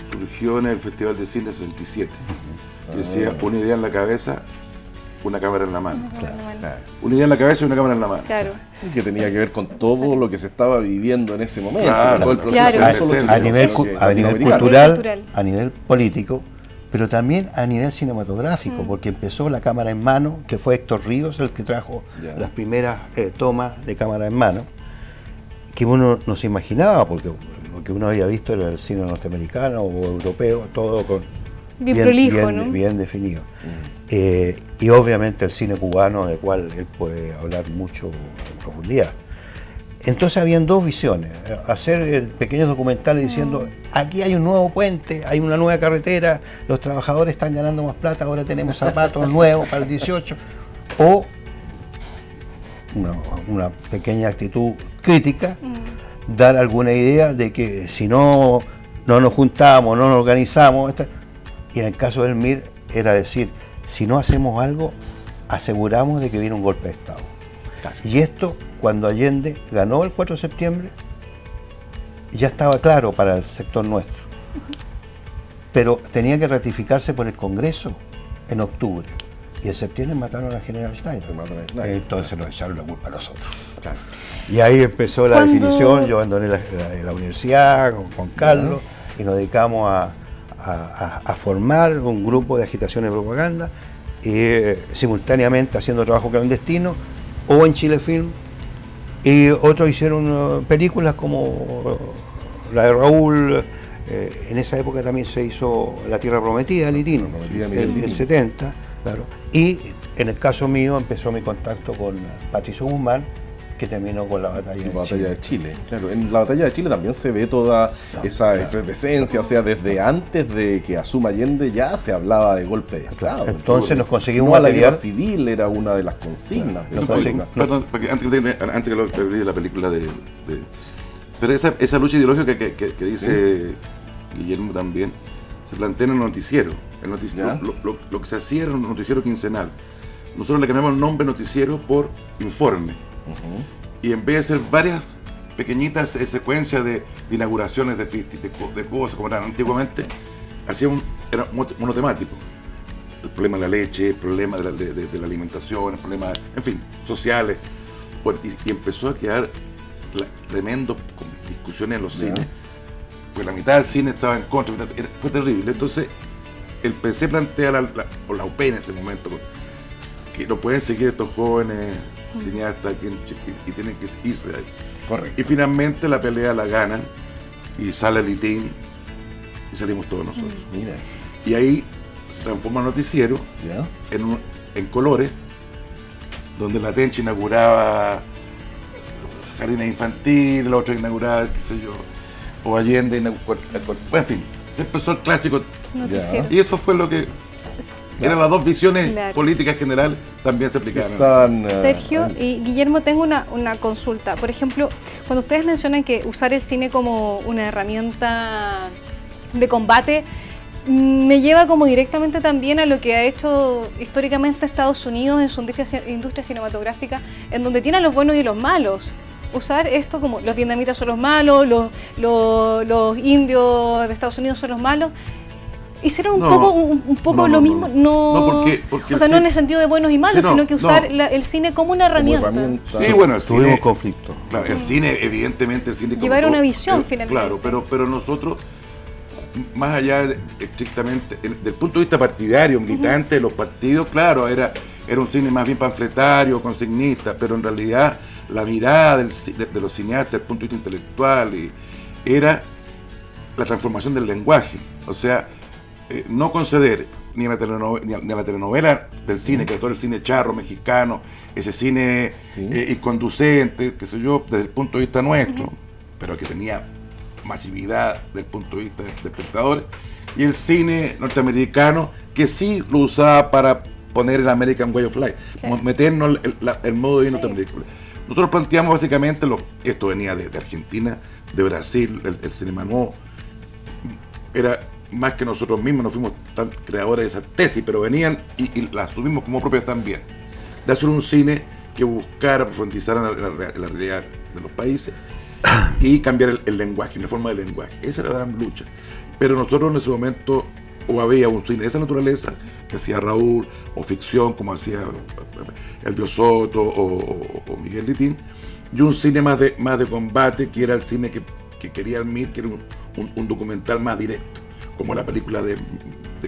surgió en el Festival de Cine 67. Que decía, una idea en la cabeza, una cámara en la mano. Claro. Una idea en la cabeza y una cámara en la mano. Claro. Que tenía que ver con todo lo que se estaba viviendo en ese momento. Claro, todo el proceso, claro. no solo chileno, a nivel sino que cultural, cultural, a nivel político, pero también a nivel cinematográfico, porque empezó la cámara en mano, que fue Héctor Ríos el que trajo las primeras tomas de cámara en mano, que uno no se imaginaba, porque lo que uno había visto era el cine norteamericano o europeo, todo con bien prolijo, ¿no? Bien definido. Y obviamente el cine cubano, del cual él puede hablar mucho en profundidad. Entonces habían dos visiones, hacer pequeños documentales diciendo, aquí hay un nuevo puente, hay una nueva carretera, los trabajadores están ganando más plata, ahora tenemos zapatos nuevos para el 18, o una pequeña actitud crítica, dar alguna idea de que si no nos juntamos, no nos organizamos, y en el caso del MIR era decir, si no hacemos algo, aseguramos de que viene un golpe de Estado. Y esto, cuando Allende ganó el 4 de septiembre, ya estaba claro para el sector nuestro. Pero tenía que ratificarse por el Congreso en octubre. Y en septiembre mataron al general Schneider. Entonces nos echaron la culpa a nosotros. Claro. Y ahí empezó la definición, yo abandoné la universidad con Juan Carlos y nos dedicamos a formar un grupo de agitación y propaganda, simultáneamente haciendo trabajo clandestino o en Chile Film, y otros hicieron películas como la de Raúl. En esa época también se hizo La Tierra Prometida, Litino, el 70, claro. Y en el caso mío empezó mi contacto con Patricio Guzmán, que terminó con la batalla de Chile. Claro, en la batalla de Chile también se ve toda esa efervescencia, o sea, desde antes de que asuma Allende ya se hablaba de golpe de Estado. Entonces nos conseguimos la guerra civil era una de las consignas. Perdón, porque antes que lo olvide la película pero esa lucha ideológica que dice Guillermo también, se plantea en el noticiero. El noticiero lo que se hacía era un noticiero quincenal. Nosotros le cambiamos el nombre noticiero por informe. Y en vez de hacer varias pequeñitas secuencias de inauguraciones de cosas como eran antiguamente, era monotemático. El problema de la leche, el problema de la alimentación, el problema, en fin, sociales. Bueno, y empezó a quedar tremendo discusiones en los cines, porque la mitad del cine estaba en contra, fue terrible. Entonces el PC plantea, o la UP en ese momento, que no pueden seguir estos jóvenes cineastas aquí en Chile, y tienen que irse de ahí. Correcto. Y finalmente la pelea la ganan y sale el ITIN y salimos todos nosotros. Mira. Y ahí se transforma el noticiero en colores, donde la Tenchi inauguraba jardines infantiles, la otra inauguraba, qué sé yo, o Allende en fin, se empezó el clásico noticiero. Y eso fue lo que eran las dos visiones políticas generales, también se aplicaron. Sergio y Guillermo, tengo una consulta. Por ejemplo, cuando ustedes mencionan que usar el cine como una herramienta de combate, me lleva como directamente también a lo que ha hecho históricamente Estados Unidos en su industria cinematográfica, en donde tienen los buenos y los malos. usar esto como los vietnamitas son los malos, los indios de Estados Unidos son los malos. Hicieron un poco lo mismo, porque o sea, no en el sentido de buenos y malos, sino que usar el cine como una herramienta. Sí, bueno, el Tuvimos cine, conflicto. claro, el cine, evidentemente, el cine como Llevar una todo, visión, finalmente. Claro, pero nosotros, más allá estrictamente, del punto de vista partidario, militante de los partidos, claro, era un cine más bien panfletario, consignista, pero en realidad la mirada de los cineastas, desde el punto de vista intelectual, era la transformación del lenguaje. O sea, no conceder ni a la telenovela del cine, que todo el cine charro mexicano, ese cine inconducente, qué sé yo, desde el punto de vista nuestro, pero que tenía masividad desde el punto de vista de espectadores, y el cine norteamericano, que sí lo usaba para poner el American Way of Life, meternos el modo de vida norteamericano. Nosotros planteamos básicamente, esto venía de Argentina, de Brasil, el cinema nuevo, era más que nosotros mismos, no fuimos tan creadores de esa tesis, pero venían y la asumimos como propias también, de hacer un cine que buscara profundizar en la realidad de los países y cambiar el lenguaje, la forma del lenguaje. Esa era la gran lucha. Pero nosotros en ese momento, o había un cine de esa naturaleza que hacía Raúl, o ficción como hacía Elvio Soto o Miguel Litín, y un cine más de combate, que era el cine que quería el MIR, que era un documental más directo, como la película de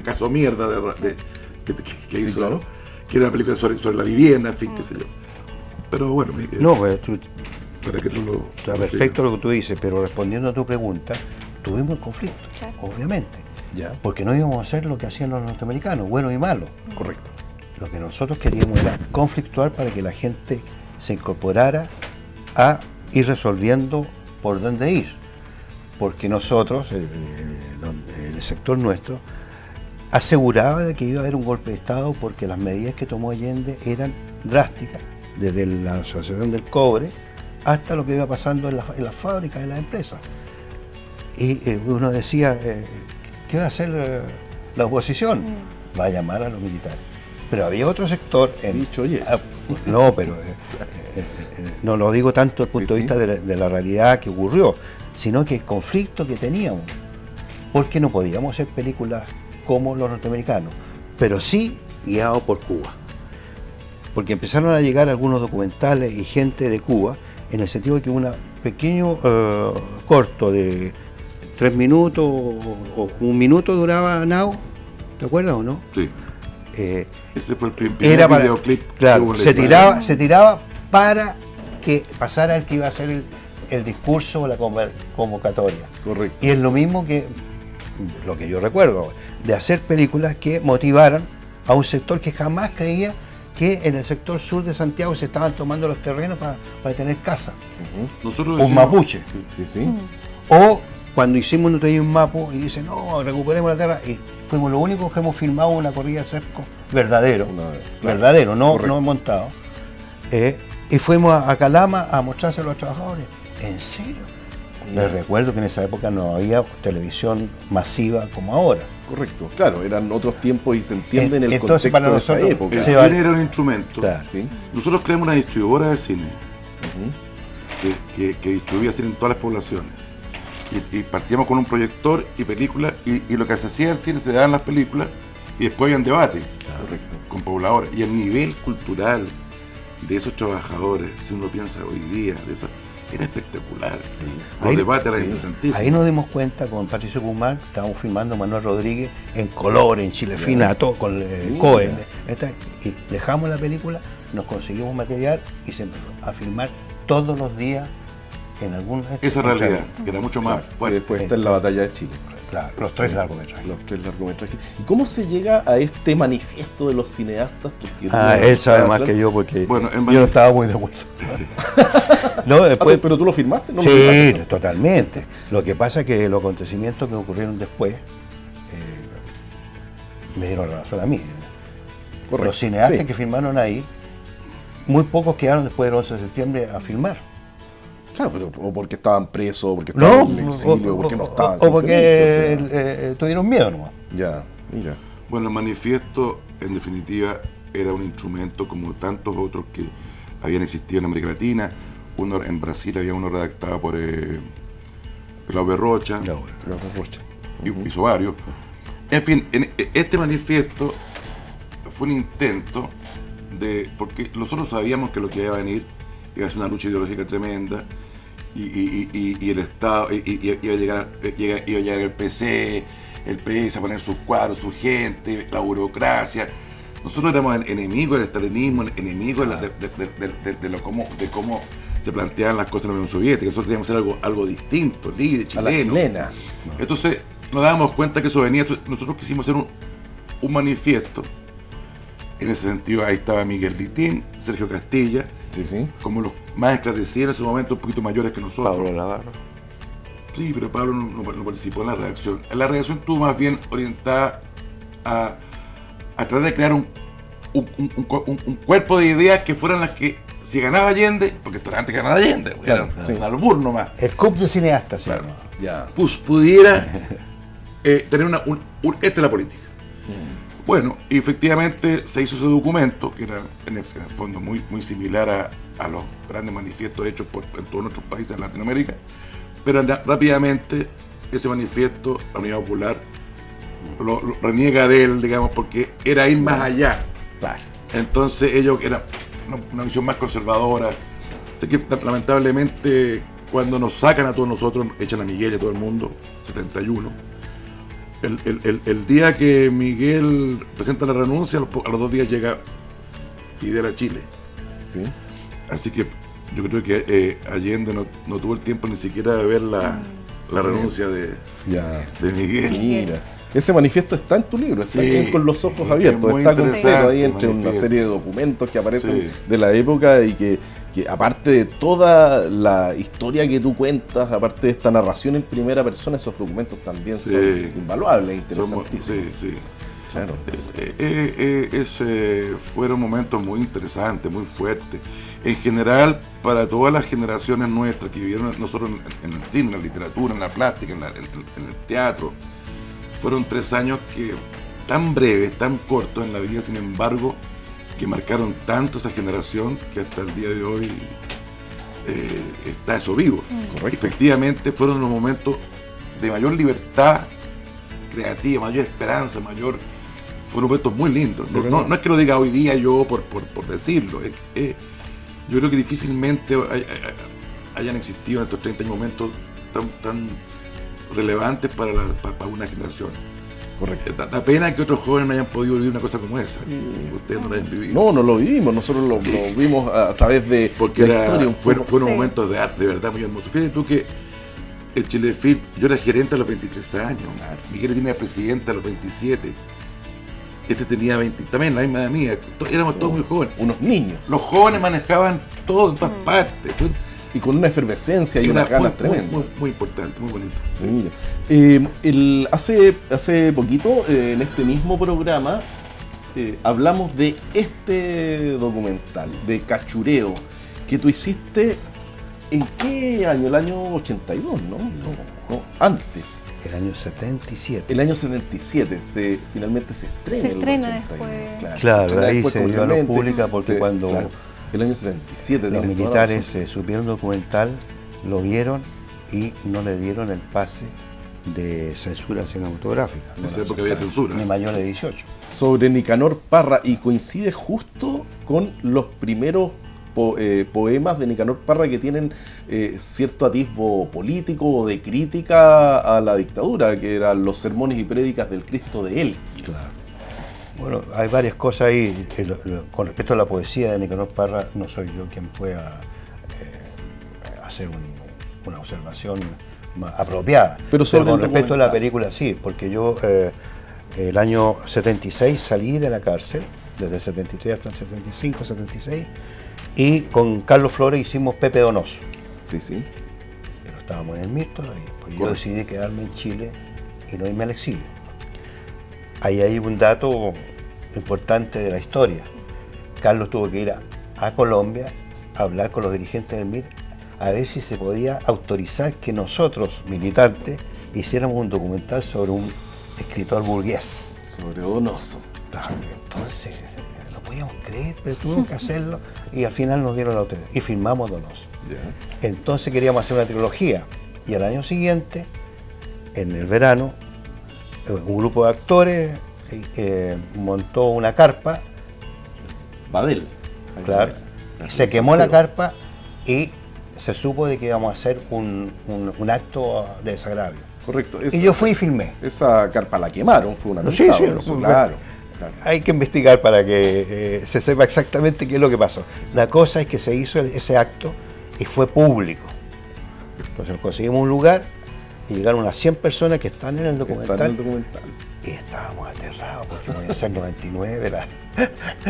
Caso Mierda que hizo, claro, que era una película sobre la vivienda, en fin, qué sé yo. Pero bueno, para que tú lo... Está perfecto lo que tú dices, pero respondiendo a tu pregunta, tuvimos el conflicto, obviamente, porque no íbamos a hacer lo que hacían los norteamericanos, bueno y malo. Correcto. Lo que nosotros queríamos era conflictuar para que la gente se incorporara a ir resolviendo por dónde ir. Porque nosotros, el sector nuestro, aseguraba de que iba a haber un golpe de Estado porque las medidas que tomó Allende eran drásticas, desde la asociación del cobre hasta lo que iba pasando en las fábricas, en las empresas. Y uno decía, ¿qué va a hacer la oposición? Va a llamar a los militares. Pero había otro sector... no, pero no lo digo tanto desde el punto de vista de la realidad que ocurrió, sino que el conflicto que teníamos, porque no podíamos hacer películas como los norteamericanos, pero sí guiados por Cuba. Porque empezaron a llegar algunos documentales y gente de Cuba, en el sentido de que un pequeño corto de 3 minutos o 1 minuto duraba Now, ¿te acuerdas o no? Sí. Ese fue el primer videoclip. Claro, se tiraba para que pasara el que iba a ser el discurso o la convocatoria. Correcto. Y es lo mismo que lo que yo recuerdo, de hacer películas que motivaran a un sector que jamás creía que en el sector sur de Santiago se estaban tomando los terrenos para tener casa. Nosotros Un mapuche. Sí. O cuando hicimos un mapu y dicen, no, recuperemos la tierra, y fuimos los únicos que hemos filmado una corrida de cerco verdadero, verdadero, no montado. Y fuimos a Calama a mostrárselo a los trabajadores. ¿En serio? Les recuerdo que en esa época no había televisión masiva como ahora. Correcto, claro, eran otros tiempos y se entiende en el entonces, contexto para de esa nosotros, época. El cine era un instrumento. Claro. ¿Sí? Nosotros creamos una distribuidora de cine que distribuía cine en todas las poblaciones. Y partíamos con un proyector y películas, y lo que se hacía en el cine se daban las películas y después había un debate con pobladores. Y el nivel cultural de esos trabajadores, si uno piensa hoy día, de eso, era espectacular. Sí. Los debates eran interesantísimos. Ahí nos dimos cuenta con Patricio Guzmán, que estábamos filmando Manuel Rodríguez en color, en Chilefina, todo con Cohen. Y dejamos la película, nos conseguimos material y se empezó a filmar todos los días en algún... Esa realidad, que era mucho más fuerte. Después está en la batalla de Chile. Claro, los 3 largometrajes. Los 3 largometrajes. ¿Y cómo se llega a este manifiesto de los cineastas? Porque él sabe más que yo, porque yo no estaba muy de acuerdo. No, después, ¿pero tú lo firmaste? ¿No sí, lo firmaste? Totalmente. Lo que pasa es que los acontecimientos que ocurrieron después me dieron razón a mí. Correcto. Los cineastas que firmaron ahí, muy pocos quedaron después del 11 de septiembre a filmar. Claro, pero o porque estaban presos, o porque estaban en el exilio, porque no estaban. O porque tuvieron miedo nomás. Ya, mira. Bueno, el manifiesto, en definitiva, era un instrumento como tantos otros que habían existido en América Latina. uno en Brasil había uno redactado por Claudio Rocha, hizo varios. En fin, este manifiesto fue un intento porque nosotros sabíamos que lo que iba a venir iba a ser una lucha ideológica tremenda y el Estado iba a llegar el PC, el PS a poner sus cuadros, su gente, la burocracia. Nosotros éramos enemigos del estalinismo, enemigos de cómo se planteaban las cosas en la Unión Soviética. Nosotros teníamos que hacer algo distinto, libre, chileno. A la chilena. Entonces nos dábamos cuenta que eso venía. Nosotros quisimos hacer un manifiesto. En ese sentido, ahí estaba Miguel Litín, Sergio Castilla, como los más esclarecidos en ese momento, un poquito mayores que nosotros. Pablo Navarro. Sí, pero Pablo no participó en la redacción. La redacción estuvo más bien orientada a tratar de crear un cuerpo de ideas que fueran las que, si ganaba Allende, porque esto era antes que ganaba Allende, era un albur nomás. El club de cineastas, claro, pudiera tener esta es la política. Bueno, y efectivamente se hizo ese documento, que era en el fondo muy similar a los grandes manifiestos hechos en todos nuestros países en Latinoamérica, pero rápidamente ese manifiesto, la Unidad Popular, lo reniega de él, digamos, porque era ir más allá. Claro. Entonces ellos eran una visión más conservadora. Así que lamentablemente cuando nos sacan a todos nosotros, echan a Miguel y a todo el mundo, 71. El día que Miguel presenta la renuncia, a los 2 días llega Fidel a Chile. ¿Sí? Así que yo creo que Allende no tuvo el tiempo ni siquiera de ver la renuncia de Miguel. Mira. Ese manifiesto está en tu libro, está con los ojos abiertos, muy está completo ahí entre manifiesto. una serie de documentos que aparecen de la época y que aparte de toda la historia que tú cuentas, aparte de esta narración en primera persona, esos documentos también son invaluables, interesantísimos. Claro. Fueron momentos muy interesantes, muy fuertes. En general, para todas las generaciones nuestras que vivieron nosotros en el cine, en la literatura, en la plástica, en el teatro, fueron 3 años que tan breves, tan cortos en la vida, sin embargo, que marcaron tanto esa generación que hasta el día de hoy está eso vivo. Efectivamente, fueron los momentos de mayor libertad creativa, mayor esperanza, fueron momentos muy lindos. No es que lo diga hoy día yo por decirlo. Yo creo que difícilmente hayan existido en estos 30 años momentos tan relevantes para una generación. Correcto. Da pena que otros jóvenes no hayan podido vivir una cosa como esa. Ustedes no la hayan vivido. No lo vivimos, nosotros lo vimos a través de porque la historia. Fueron momentos de verdad muy hermosos. Fíjate tú que el Chilefilm, yo era gerente a los 23 años, Miguel tenía presidente a los 27, este tenía 20, también la misma edad mía, éramos todos muy jóvenes. Unos niños. Los jóvenes manejaban todo en todas partes. Y con una efervescencia y unas ganas tremendas. Muy importante, muy bonito. Sí. Hace poquito, en este mismo programa, hablamos de este documental, de Cachureo, que tú hiciste, ¿en qué año? El año 82, ¿no? No, antes. El año 77. El año 77, finalmente se estrena. Se estrena el 81. después. Claro, ahí se dio a la pública porque cuando... Claro. El año 77. Los militares supieron el documental, lo vieron y no le dieron el pase de censura cinematográfica. En esa época había censura. Ni mayor de 18. Sobre Nicanor Parra, y coincide justo con los primeros poemas de Nicanor Parra que tienen cierto atisbo político o de crítica a la dictadura, que eran los sermones y prédicas del Cristo de Elqui. Claro. Bueno, hay varias cosas ahí. Con respecto a la poesía de Nicanor Parra, no soy yo quien pueda hacer una observación más apropiada. Pero con respecto a la película, sí, porque yo el año 76 salí de la cárcel, desde el 73 hasta el 75, 76, y con Carlos Flores hicimos Pepe Donoso. Sí, sí. Pero estábamos en el MIR todavía, pues yo decidí quedarme en Chile y no irme al exilio. Ahí hay un dato importante de la historia. Carlos tuvo que ir a Colombia a hablar con los dirigentes del MIR a ver si se podía autorizar que nosotros, militantes, hiciéramos un documental sobre un escritor burgués. Sobre Donoso. Claro, entonces no podíamos creer, pero tuvimos que hacerlo, y al final nos dieron la autorización, y firmamos Donoso. Entonces queríamos hacer una trilogía, y al año siguiente, en el verano, un grupo de actores montó una carpa. Badel. Claro. Se quemó la carpa y se supo de que íbamos a hacer un acto de desagravio. Correcto. Y yo fui y filmé. Esa carpa la quemaron, fue una Sí, claro. Hay que investigar para que se sepa exactamente qué es lo que pasó. La cosa es que se hizo ese acto y fue público. Entonces conseguimos un lugar y llegaron unas 100 personas que están en el documental. Y estábamos aterrados porque podían ser 99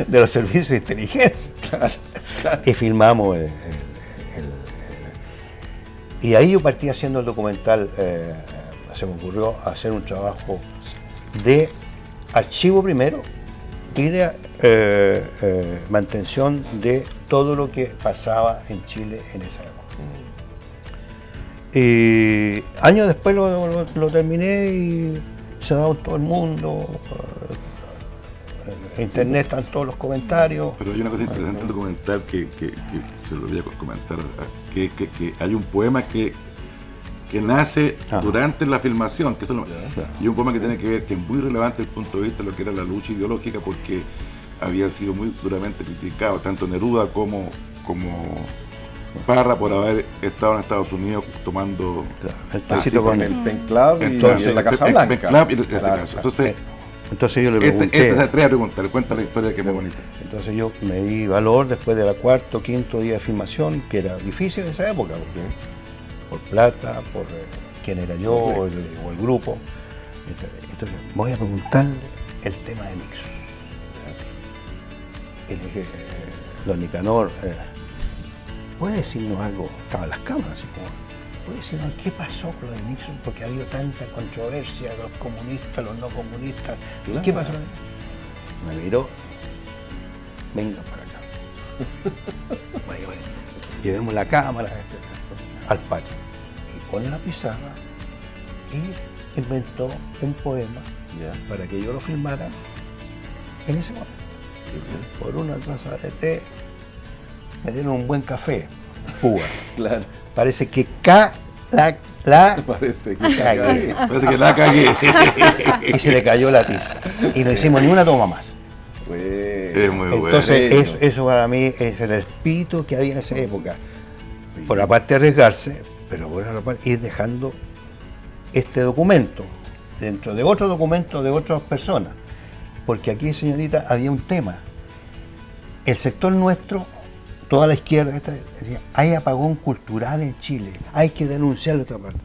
de los servicios de inteligencia. Claro. Y filmamos y ahí yo partí haciendo el documental. Se me ocurrió hacer un trabajo de archivo primero y de mantención de todo lo que pasaba en Chile en esa época. Y años después lo terminé y se ha dado en todo el mundo. En internet están todos los comentarios. Pero hay una cosa interesante en el documental que se lo voy a comentar, que hay un poema que nace durante la filmación, que y un poema que tiene que ver, que es muy relevante desde el punto de vista de lo que era la lucha ideológica, porque había sido muy duramente criticado, tanto Neruda como Parra, por haber estado en Estados Unidos tomando el tacito con el Pen Club y la Casa Blanca. Entonces yo le pregunté. Esta se atreve a preguntar, cuenta la historia que es muy bonita. Entonces yo me di valor después del cuarto, quinto día de filmación, que era difícil en esa época, por plata, por quién era yo o el grupo. Entonces voy a preguntarle el tema de Nixon. Y le dije, don Nicanor, ¿puede decirnos algo? Estaban las cámaras, así como, ¿puede decirnos qué pasó con lo de Nixon? Porque ha habido tanta controversia, los comunistas, los no comunistas. Claro. ¿Qué pasó? Me miró, venga para acá. Bueno, llevemos la cámara al patio. Y pone la pizarra y inventó un poema para que yo lo filmara en ese momento. Por una taza de té me dieron un buen café, Cuba. Claro. Parece que Parece que la cagué. Y se le cayó la tiza. Y no hicimos ni una toma más. Es muy bueno. Entonces, eso para mí es el espíritu que había en esa época. Sí. Por la parte de arriesgarse, pero por la parte ir dejando este documento dentro de otro documento de otras personas. Porque aquí, señorita, había un tema. El sector nuestro, toda la izquierda, decía, hay apagón cultural en Chile, hay que denunciarlo de otra parte.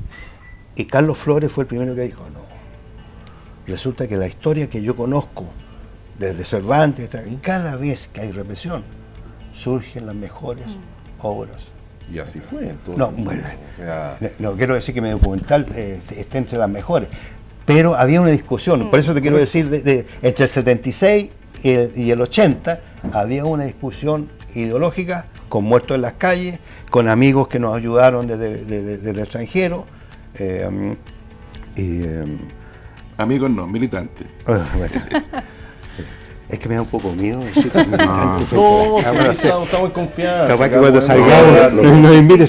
Y Carlos Flores fue el primero que dijo, no. Resulta que la historia que yo conozco, desde Cervantes, cada vez que hay represión, surgen las mejores obras. Y así fue, entonces. No, bueno, no quiero decir que mi documental esté entre las mejores, pero había una discusión, por eso te quiero decir, entre el 76 y el 80, había una discusión ideológica, con muertos en las calles, con amigos que nos ayudaron desde el extranjero. Amigos no, militantes. Sí. Es que me da un poco miedo. Estamos confiados. Capaz que cuando salgamos nos inviten,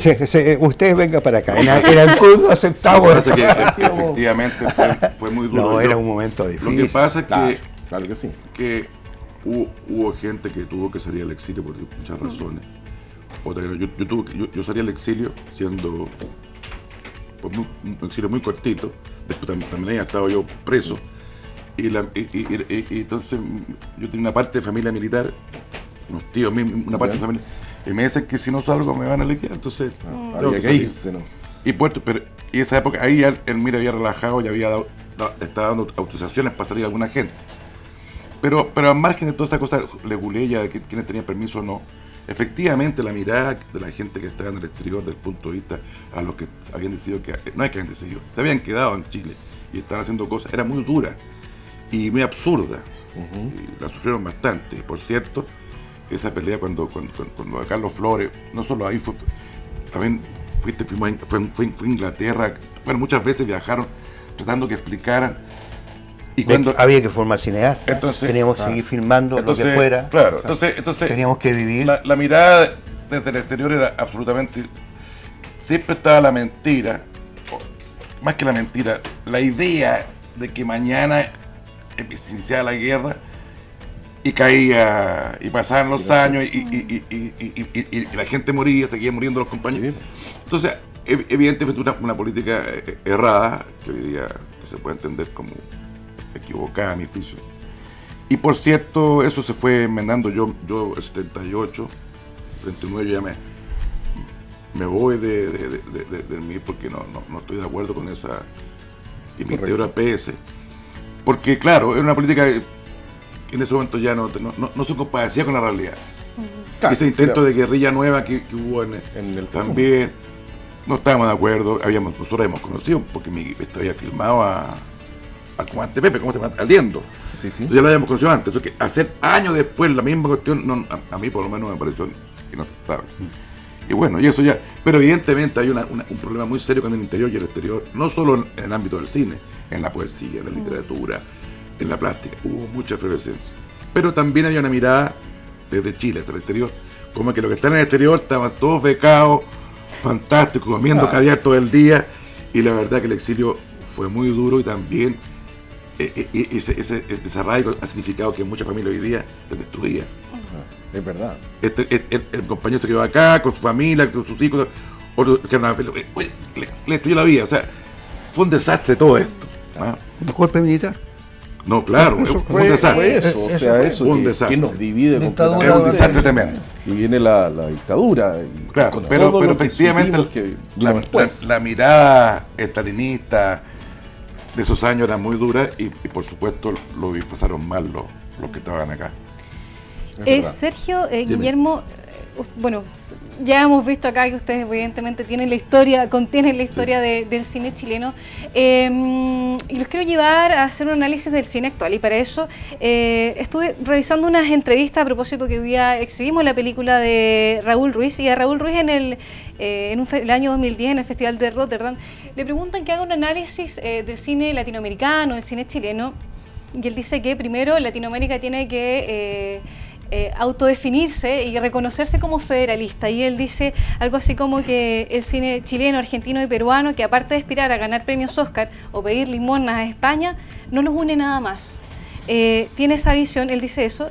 ustedes vengan para acá. En Ancud no aceptamos. Efectivamente fue muy duro. No, era un momento difícil. Lo que pasa es que, claro que sí. Que hubo gente que tuvo que salir al exilio por muchas razones. Otra que yo salí al exilio siendo un exilio muy cortito. Después también había estado yo preso. Y entonces yo tenía una parte de familia militar, unos tíos, una parte de familia, y me dicen que si no salgo me van a liquidar, entonces había que irse, ¿no? Y esa época ahí el MIR había relajado y estaba dando autorizaciones para salir a alguna gente. Pero al margen de toda esa cosa leguleya de quienes tenían permiso o no, efectivamente la mirada de la gente que estaba en el exterior desde el punto de vista a los que habían decidido que, no es que habían decidido, se habían quedado en Chile y estaban haciendo cosas, era muy dura y muy absurda. Y la sufrieron bastante. Por cierto, esa pelea cuando a Carlos Flores, no solo ahí, también fue Inglaterra, bueno, muchas veces viajaron tratando que explicaran Y cuando había que formar cineastas, entonces, teníamos que seguir filmando lo que fuera. Claro, entonces teníamos que vivir. La mirada desde el exterior era absolutamente. Siempre estaba la mentira, más que la mentira, la idea de que mañana se iniciaba la guerra y caía, y pasaban los años y la gente moría, seguían muriendo los compañeros. Entonces, evidentemente una política errada, que hoy día se puede entender como equivocada a mi juicio. Y por cierto, eso se fue enmendando. Yo el 78, 39 ya me voy del MIR porque no estoy de acuerdo con esa, y me integro al PS. Porque claro, era una política que en ese momento ya no se compadecía con la realidad. Claro, ese intento de guerrilla nueva que hubo en el también, no estábamos de acuerdo. Nosotros habíamos conocido, porque esto había filmado al comandante Pepe, ¿cómo se llama? Aliendo. Sí. Entonces ya lo habíamos conocido antes. Entonces, que hacer años después la misma cuestión, a mí por lo menos me pareció inaceptable. Y bueno, y eso ya. Pero evidentemente hay un problema muy serio con el interior y el exterior, no solo en el ámbito del cine, en la poesía, en la literatura, en la plástica. Hubo mucha efervescencia. Pero también había una mirada desde Chile hacia el exterior, como que los que están en el exterior estaban todos becados, fantásticos, comiendo caviar todo el día. Y la verdad que el exilio fue muy duro, y también ese arraigo ha significado que muchas familias hoy día se destruían. Es verdad. El compañero se quedó acá con su familia, con sus hijos, otros que le destruyó la vida. O sea, fue un desastre todo esto. ¿Un golpe militar? No, claro, fue un desastre. Eso, o sea, eso que nos divide completamente. Es un desastre tremendo. Y viene la dictadura. Y claro, pero efectivamente la mirada estalinista de esos años era muy dura, y por supuesto lo pasaron mal los que estaban acá. Sergio, Guillermo, bueno, ya hemos visto acá que ustedes evidentemente contienen la historia del cine chileno, y los quiero llevar a hacer un análisis del cine actual, y para eso estuve revisando unas entrevistas a propósito que hoy día exhibimos la película de Raúl Ruiz, y a Raúl Ruiz en el año 2010 en el Festival de Rotterdam le preguntan que haga un análisis del cine latinoamericano, del cine chileno, y él dice que primero Latinoamérica tiene que autodefinirse y reconocerse como federalista, y él dice algo así como que el cine chileno, argentino y peruano, que aparte de aspirar a ganar premios Oscar o pedir limosnas a España, no nos une nada más. Tiene esa visión, él dice eso,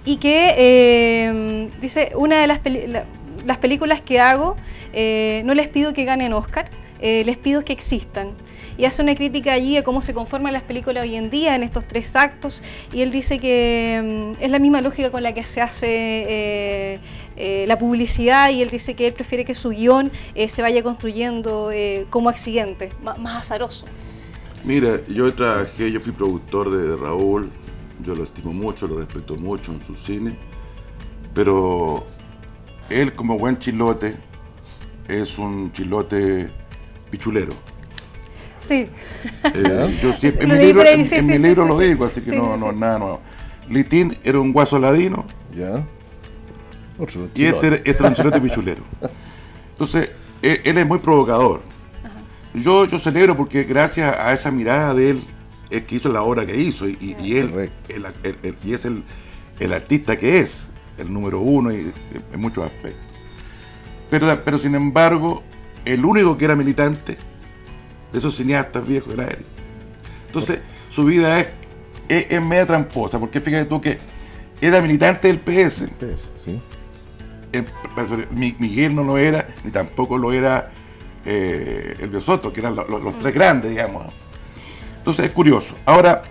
y que dice, una de las películas que hago, no les pido que ganen Oscar, les pido que existan. Y hace una crítica allí a cómo se conforman las películas hoy en día en estos 3 actos, y él dice que es la misma lógica con la que se hace la publicidad, y él dice que él prefiere que su guión se vaya construyendo como accidente, más azaroso. Mira, yo fui productor de Raúl, yo lo estimo mucho, lo respeto mucho en su cine, pero él, como buen chilote, es un chilote pichulero. Sí. Yo siempre, en mi libro lo digo, así que no es nada nuevo. Litín era un guaso ladino, y este era un chilote pichulero. Entonces, él es muy provocador. Yo celebro porque gracias a esa mirada de él es que hizo la obra que hizo, y él es el artista que es, el número 1 en muchos aspectos. Pero sin embargo, el único que era militante de esos cineastas viejos era él. Entonces, su vida es media tramposa, porque fíjate tú que era militante del PS. Sí. Miguel no lo era, ni tampoco lo era el Soto, que eran los 3 grandes, digamos. Entonces es curioso. Ahora,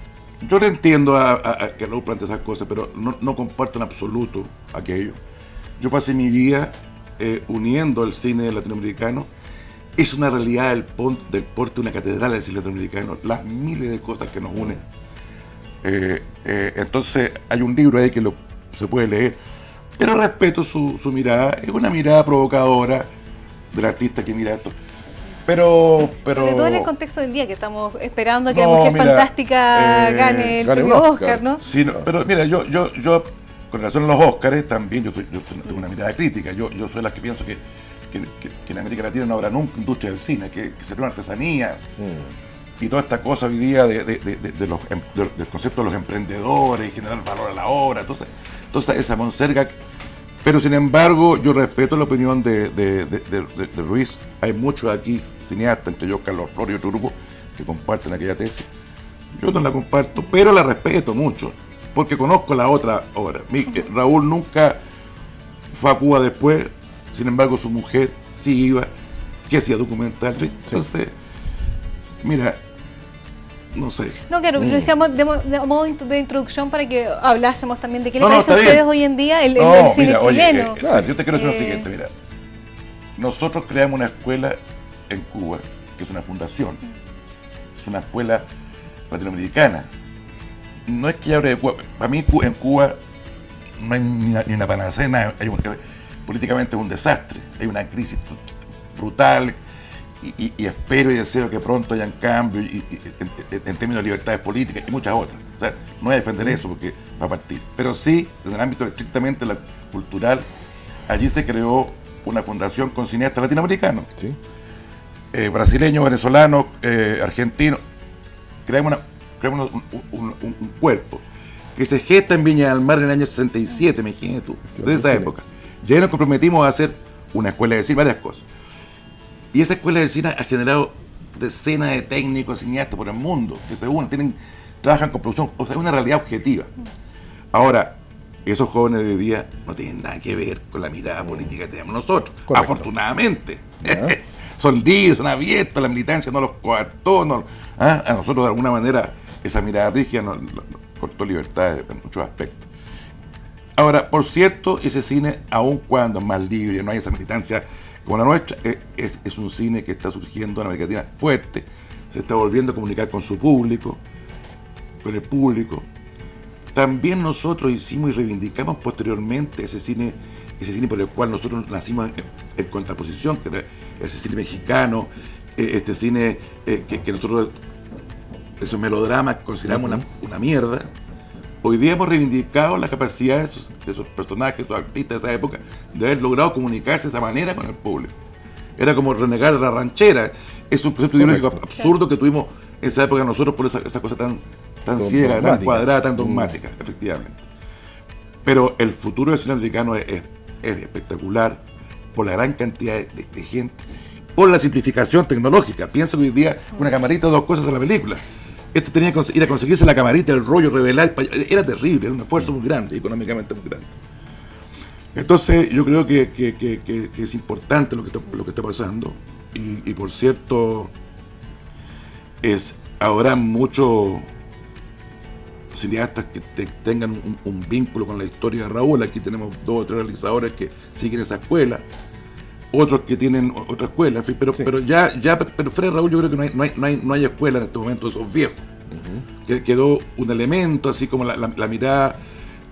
yo le entiendo a que Raúl plantea esas cosas, pero no comparto en absoluto aquello. Yo pasé mi vida uniendo el cine latinoamericano. Es una realidad del porte de una catedral del cine latinoamericano, las miles de cosas que nos unen. Entonces hay un libro ahí que se puede leer, pero respeto su mirada. Es una mirada provocadora del artista que mira esto. Pero sobre todo en el contexto del día, que estamos esperando que la Mujer Fantástica gane el premio Oscar, ¿no? Sí, pero mira, yo con relación a los Óscares también yo tengo una mirada crítica. Yo soy la que pienso que en América Latina no habrá nunca industria del cine, que sería una artesanía. y toda esta cosa hoy día del concepto de los emprendedores y generar valor a la obra, entonces esa monserga. Pero sin embargo, yo respeto la opinión de Ruiz. Hay muchos aquí cineastas, entre ellos Carlos Flores y otro grupo, que comparten aquella tesis. Yo no la comparto, pero la respeto mucho, porque conozco la otra obra. Raúl nunca fue a Cuba después, sin embargo su mujer sí iba, sí hacía documental. Entonces, mira, no sé. No, claro, lo decíamos de modo de introducción para que hablásemos también de qué le No, parece a está ustedes bien. hoy en día el No, cine mira, oye, chileno. claro, yo te quiero decir lo siguiente, mira. Nosotros creamos una escuela en Cuba, que es una fundación. Es una escuela latinoamericana. No es que hable de Cuba. Para mí en Cuba no hay ni una panacea, nada. Políticamente es un desastre. Hay una crisis brutal. Y espero y deseo que pronto hayan cambios en términos de libertades políticas y muchas otras. O sea, no voy a defender eso porque va a partir. Pero sí, desde el ámbito estrictamente cultural, allí se creó una fundación con cineastas latinoamericanos, Sí. Brasileños, venezolanos, argentinos. Creamos un cuerpo que se gesta en Viña del Mar en el año 67, me imagínate tú, desde esa época. Ya nos comprometimos a hacer una escuela de cine, varias cosas. Y esa escuela de cine ha generado decenas de técnicos, cineastas por el mundo, que se unen, trabajan con producción, o sea, es una realidad objetiva. Ahora, esos jóvenes de hoy día no tienen nada que ver con la mirada política que tenemos nosotros, Correcto. afortunadamente. Son libres, son abiertos, la militancia no los coartó, a nosotros de alguna manera esa mirada rígida nos cortó libertades en muchos aspectos. Ahora, por cierto, ese cine, aun cuando es más libre, no hay esa militancia como la nuestra, es un cine que está surgiendo en América Latina fuerte, se está volviendo a comunicar con su público, con el público. También nosotros hicimos y reivindicamos posteriormente ese cine por el cual nosotros nacimos en contraposición, que era ese cine mexicano, este cine que nosotros, esos melodramas, consideramos una mierda. Hoy día hemos reivindicado la capacidad de esos personajes, esos artistas de esa época, de haber logrado comunicarse de esa manera con el público. Era como renegar de la ranchera. Es un concepto ideológico absurdo que tuvimos en esa época nosotros por esa cosa tan ciega, tan cuadrada, tan dogmática, efectivamente. Pero el futuro del cine americano es espectacular por la gran cantidad de gente, por la simplificación tecnológica. Piensa que hoy día una camarita, 2 cosas en la película. Tenía que ir a conseguirse la camarita, el rollo, revelar, era terrible, era un esfuerzo muy grande, económicamente muy grande. Entonces yo creo que es importante lo que está pasando y por cierto habrá muchos cineastas que tengan un vínculo con la historia de Raúl. Aquí tenemos 2 o 3 realizadores que siguen esa escuela, otros que tienen otra escuela, en fin, pero fuera de Raúl yo creo que no hay escuela en este momento de esos viejos. Que quedó un elemento así como la mirada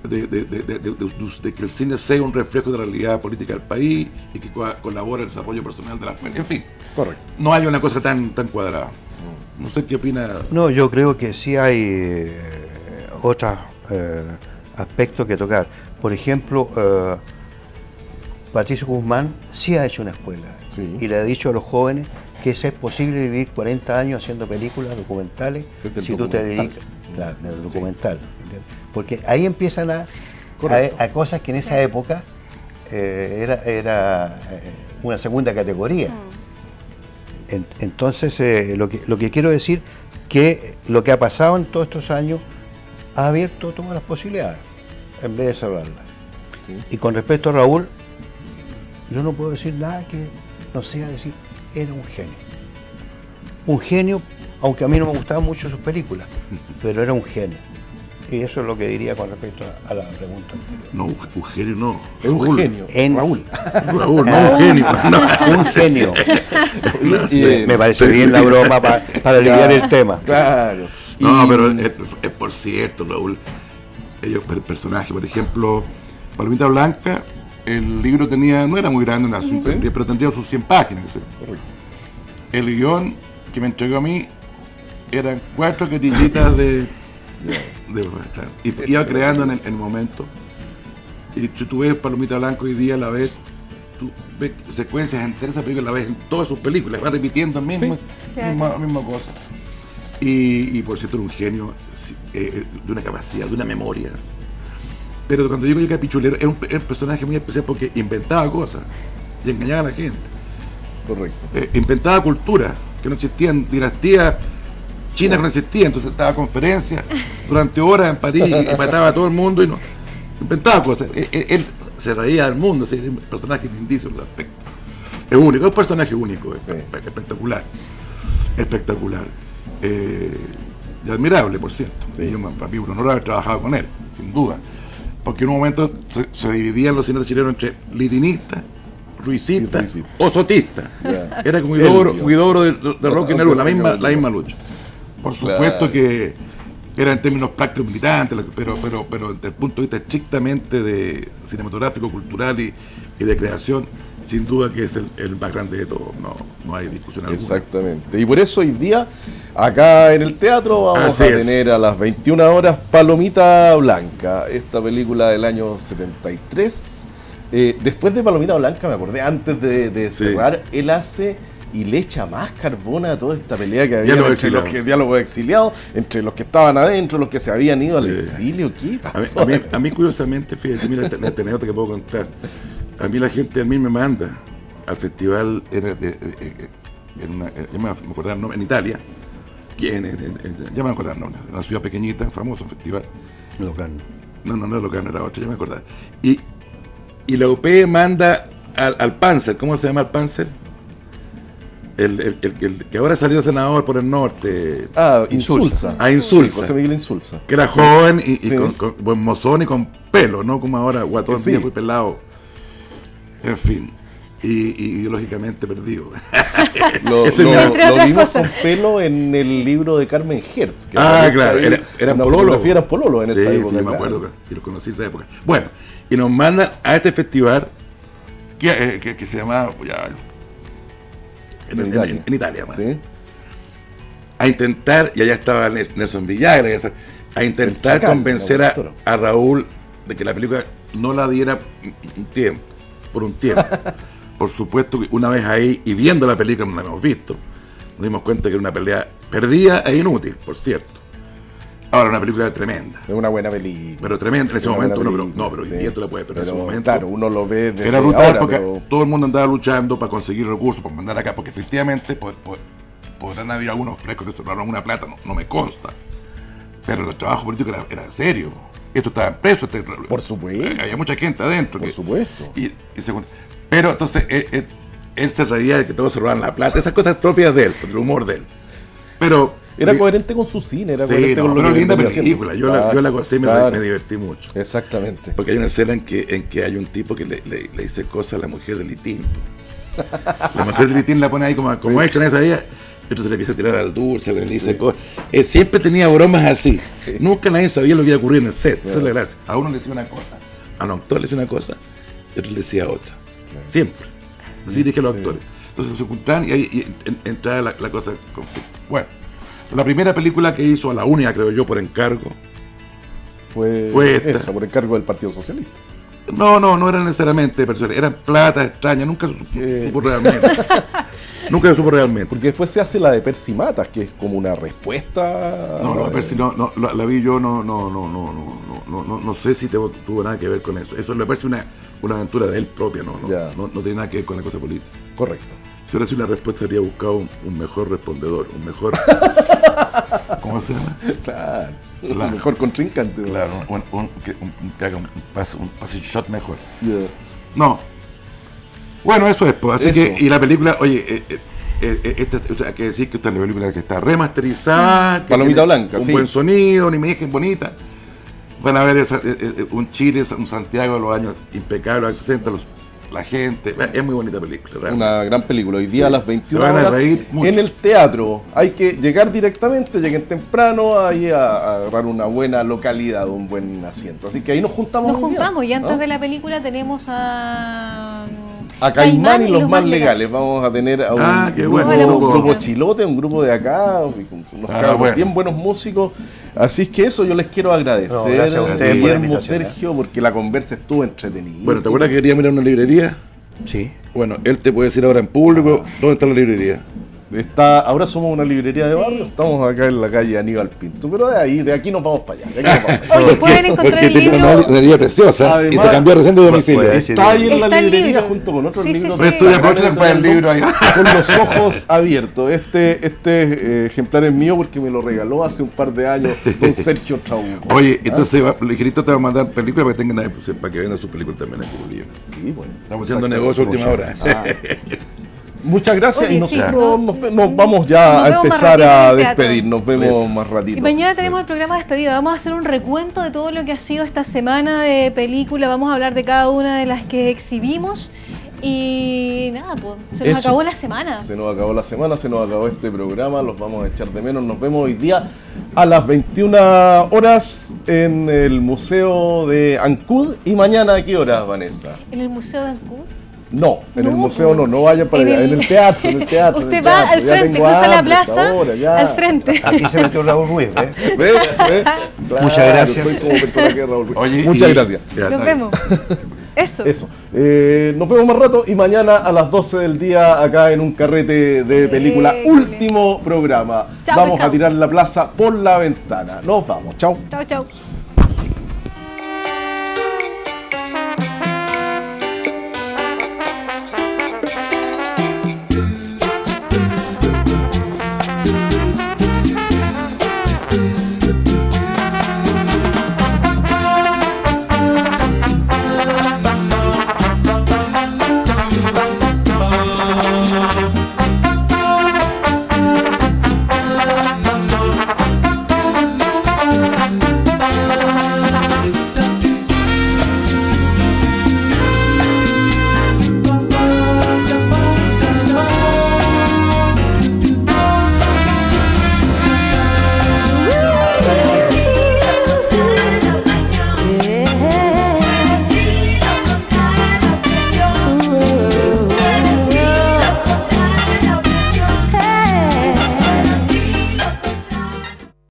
de que el cine sea un reflejo de la realidad política del país y que colabore el desarrollo personal de las personas. En fin, Correcto. no hay una cosa tan cuadrada. No sé qué opina. No, yo creo que sí hay otros aspectos que tocar. Por ejemplo, Patricio Guzmán sí ha hecho una escuela Sí. y le ha dicho a los jóvenes que es posible vivir 40 años haciendo películas documentales Desde el si tú te documental. dedicas al documental. ¿Entiendes? Porque ahí empiezan a cosas que en esa época era una segunda categoría. Entonces, lo que quiero decir que lo que ha pasado en todos estos años ha abierto todas las posibilidades en vez de cerrarlas. Sí. Y con respecto a Raúl, yo no puedo decir nada que no sea decir, era un genio. Un genio, aunque a mí no me gustaban mucho sus películas, pero era un genio. Y eso es lo que diría con respecto a la pregunta anterior. No, un genio no. Es un Raúl. genio. Raúl. Raúl, no un genio. No. Un genio. Y, Me parece bien la broma para aliviar el tema. Claro. No, Y- pero es por cierto, Raúl, el personaje, por ejemplo, Palomita Blanca, el libro no era muy grande, pero tendría sus 100 páginas. ¿Sí? Correcto. El guión que me entregó a mí eran 4 catillitas y iba creando en el momento. Y si tú ves Palomita Blanca hoy día, la ves, tú ves secuencias enteras de esa película, la ves en todas sus películas, va repitiendo el mismo, Claro. misma cosa. Y por cierto, era un genio de una capacidad, de una memoria. Pero cuando digo yo que era pichulero, era un personaje muy especial porque inventaba cosas y engañaba a la gente. Correcto. Inventaba cultura, que no existían dinastías chinas que no existían, entonces daba conferencias durante horas en París y mataba a todo el mundo y no inventaba cosas. Él se reía del mundo, era un personaje lindísimo en ese aspecto. Es único, es un personaje único, espectacular. Espectacular. Y admirable, por cierto. Sí. Para mí un honor haber trabajado con él, sin duda. Porque en un momento se dividían los cineastas chilenos entre litinistas, ruicistas o sotistas. Yeah. Era como Huidobro de Rocky Neruda, la misma lucha. Por supuesto que era en términos prácticos militantes, pero desde el punto de vista estrictamente de cinematográfico, cultural y de creación, sin duda que es el más grande de todos, no hay discusión alguna. Exactamente. Y por eso hoy día, acá en el teatro, vamos a tener a las 21 horas Palomita Blanca, esta película del año 73. Después de Palomita Blanca, me acordé, antes de cerrar, él hace y le echa más carbón a toda esta pelea que había entre los diálogos exiliados, entre los que estaban adentro, los que se habían ido al exilio. ¿Qué pasó? A mí curiosamente, fíjate, mira esta anécdota que puedo contar. A mí la gente a mí me manda al festival en Italia, ya me acuerdo el nombre, en una ciudad pequeñita, famoso festival. Locarno. No es Locarno, era otro, ya me acordaba. Y la UP manda al Panzer, ¿cómo se llama el Panzer? El que ahora salió senador por el norte. Insulza. Insulza. José Miguel Insulza. Que era joven y con buen mozón y con pelo, no como ahora, guatón, viejo y pelado. En fin. Y ideológicamente perdido. Lo vimos con pelo en el libro de Carmen Hertz. Que claro, era pololo. Eran pololo en esa época. Sí, me acuerdo que lo conocí en esa época. Bueno, y nos mandan a este festival que se llamaba en Italia, ¿sí? A intentar, y allá estaba Nelson Villagra, a intentar convencer a Raúl de que la película no la diera por un tiempo. Por supuesto que una vez ahí, y viendo la película, no la hemos visto, nos dimos cuenta que era una pelea perdida e inútil, por cierto. Ahora, una película tremenda. Es una buena película. Pero tremenda en ese momento, pero hoy día tú la puedes, pero en ese momento. Claro, uno lo ve desde era brutal ahora, porque todo el mundo andaba luchando para conseguir recursos, para mandar acá, porque efectivamente podrán haber algunos frescos que se robaron una plata, no me consta. Pero el trabajo político era serio. Esto estaba preso. Por supuesto. Había mucha gente adentro. Por supuesto. Pero entonces él se reía de que todos se robaban la plata, esas cosas propias de él, el humor de él. Pero era coherente con su cine, era coherente con lo que linda película. Yo la gocé y me divertí mucho. Exactamente. Porque hay una escena en que hay un tipo que le dice cosas a la mujer de Litín. La mujer de Litín la pone ahí como hecha en esa ella. Entonces le empieza a tirar al dulce, le dice cosas. Él siempre tenía bromas así. Sí. Nunca nadie sabía lo que iba a ocurrir en el set. Esa es la gracia. A uno le decía una cosa, a los actores le decía una cosa, y a otro le decía otra. Siempre. Así dije a los actores. Entonces se juntaban y ahí entraba la cosa en conflicto. Bueno, la primera película que hizo, la única creo yo por encargo, fue esta. Esa, por encargo del Partido Socialista. No era necesariamente personas, eran plata extrañas, nunca se supo realmente. Nunca se supo realmente. Porque después se hace la de Percy Matas, que es como una respuesta. No, Percy no, la vi yo, no sé si tuvo nada que ver con eso. Eso es la Percy una aventura de él propia, no tiene nada que ver con la cosa política. Correcto. Si hubiera sido una respuesta, habría buscado un mejor respondedor, un mejor. ¿Cómo se llama? Claro. Un mejor contrincante. Claro, que haga un passing shot mejor. Yeah. No. Bueno, eso es, pues. Así que, y la película, oye, hay que decir que esta es una película que está remasterizada, Palomita Blanca, un buen sonido, una imagen bonita. Van a ver un Chile, un Santiago de los años impecables, los años 60, la gente. Es muy bonita película, realmente. Una gran película. Hoy día a las 21 horas en el teatro. Hay que llegar directamente, lleguen temprano, ahí a agarrar una buena localidad, un buen asiento. Así que ahí nos juntamos. Y antes de la película tenemos a Caimán y los más legales. Vamos a tener a un grupo chilote, un grupo de acá, unos cabros bien buenos músicos. Así es que eso yo les quiero agradecer a Guillermo, Sergio, porque la conversa estuvo entretenida. Bueno, ¿te acuerdas que queríamos ir a una librería? Sí. Bueno, él te puede decir ahora en público dónde está la librería. Ahora somos una librería de barrio, estamos acá en la calle Aníbal Pinto, pero de aquí nos vamos para allá. Oye, pueden encontrar el libro. Una librería preciosa. Además, y se cambió recién de domicilio. Está ahí en la Está el librería libro. junto con otros libros. Sí. Estudia mucho después el libro ahí. Con los ojos abiertos. Este ejemplar es mío porque me lo regaló hace un par de años don Sergio Trabuco. Oye, entonces ligerito te va a mandar películas para que tengan para que vendan sus películas también aquí, Bolillo. Sí, bueno. Estamos haciendo negocio a última hora. Muchas gracias. Oye, y sí, nos vamos ya nos a vemos empezar más ratito a en el teatro. despedir. Nos vemos más ratito. Y mañana tenemos el programa de despedida. Vamos a hacer un recuento de todo lo que ha sido esta semana de película. Vamos a hablar de cada una de las que exhibimos. Y nada, pues se nos acabó la semana. Se nos acabó la semana, se nos acabó este programa. Los vamos a echar de menos. Nos vemos hoy día a las 21 horas en el Museo de Ancud. Y mañana, ¿a qué hora, Vanessa? ¿En el Museo de Ancud? No, en el No, museo no vayan para en allá, el- en el teatro, Usted en el va teatro. al Ya frente, tengo cruza la hambre hasta plaza, ahora, ya. al frente. Aquí se metió Raúl Ruiz, ¿eh? ¿Ve? Claro, Muchas gracias. Soy como personaje de Raúl Ruiz. Oye, Muchas gracias. Nos vemos. Eso. Eso. Nos vemos más rato y mañana a las 12 del día acá en un carrete de película. Último programa. Chao, Vamos pescado. a tirar la plaza por la ventana. Nos vamos. Chao. Chao, chao.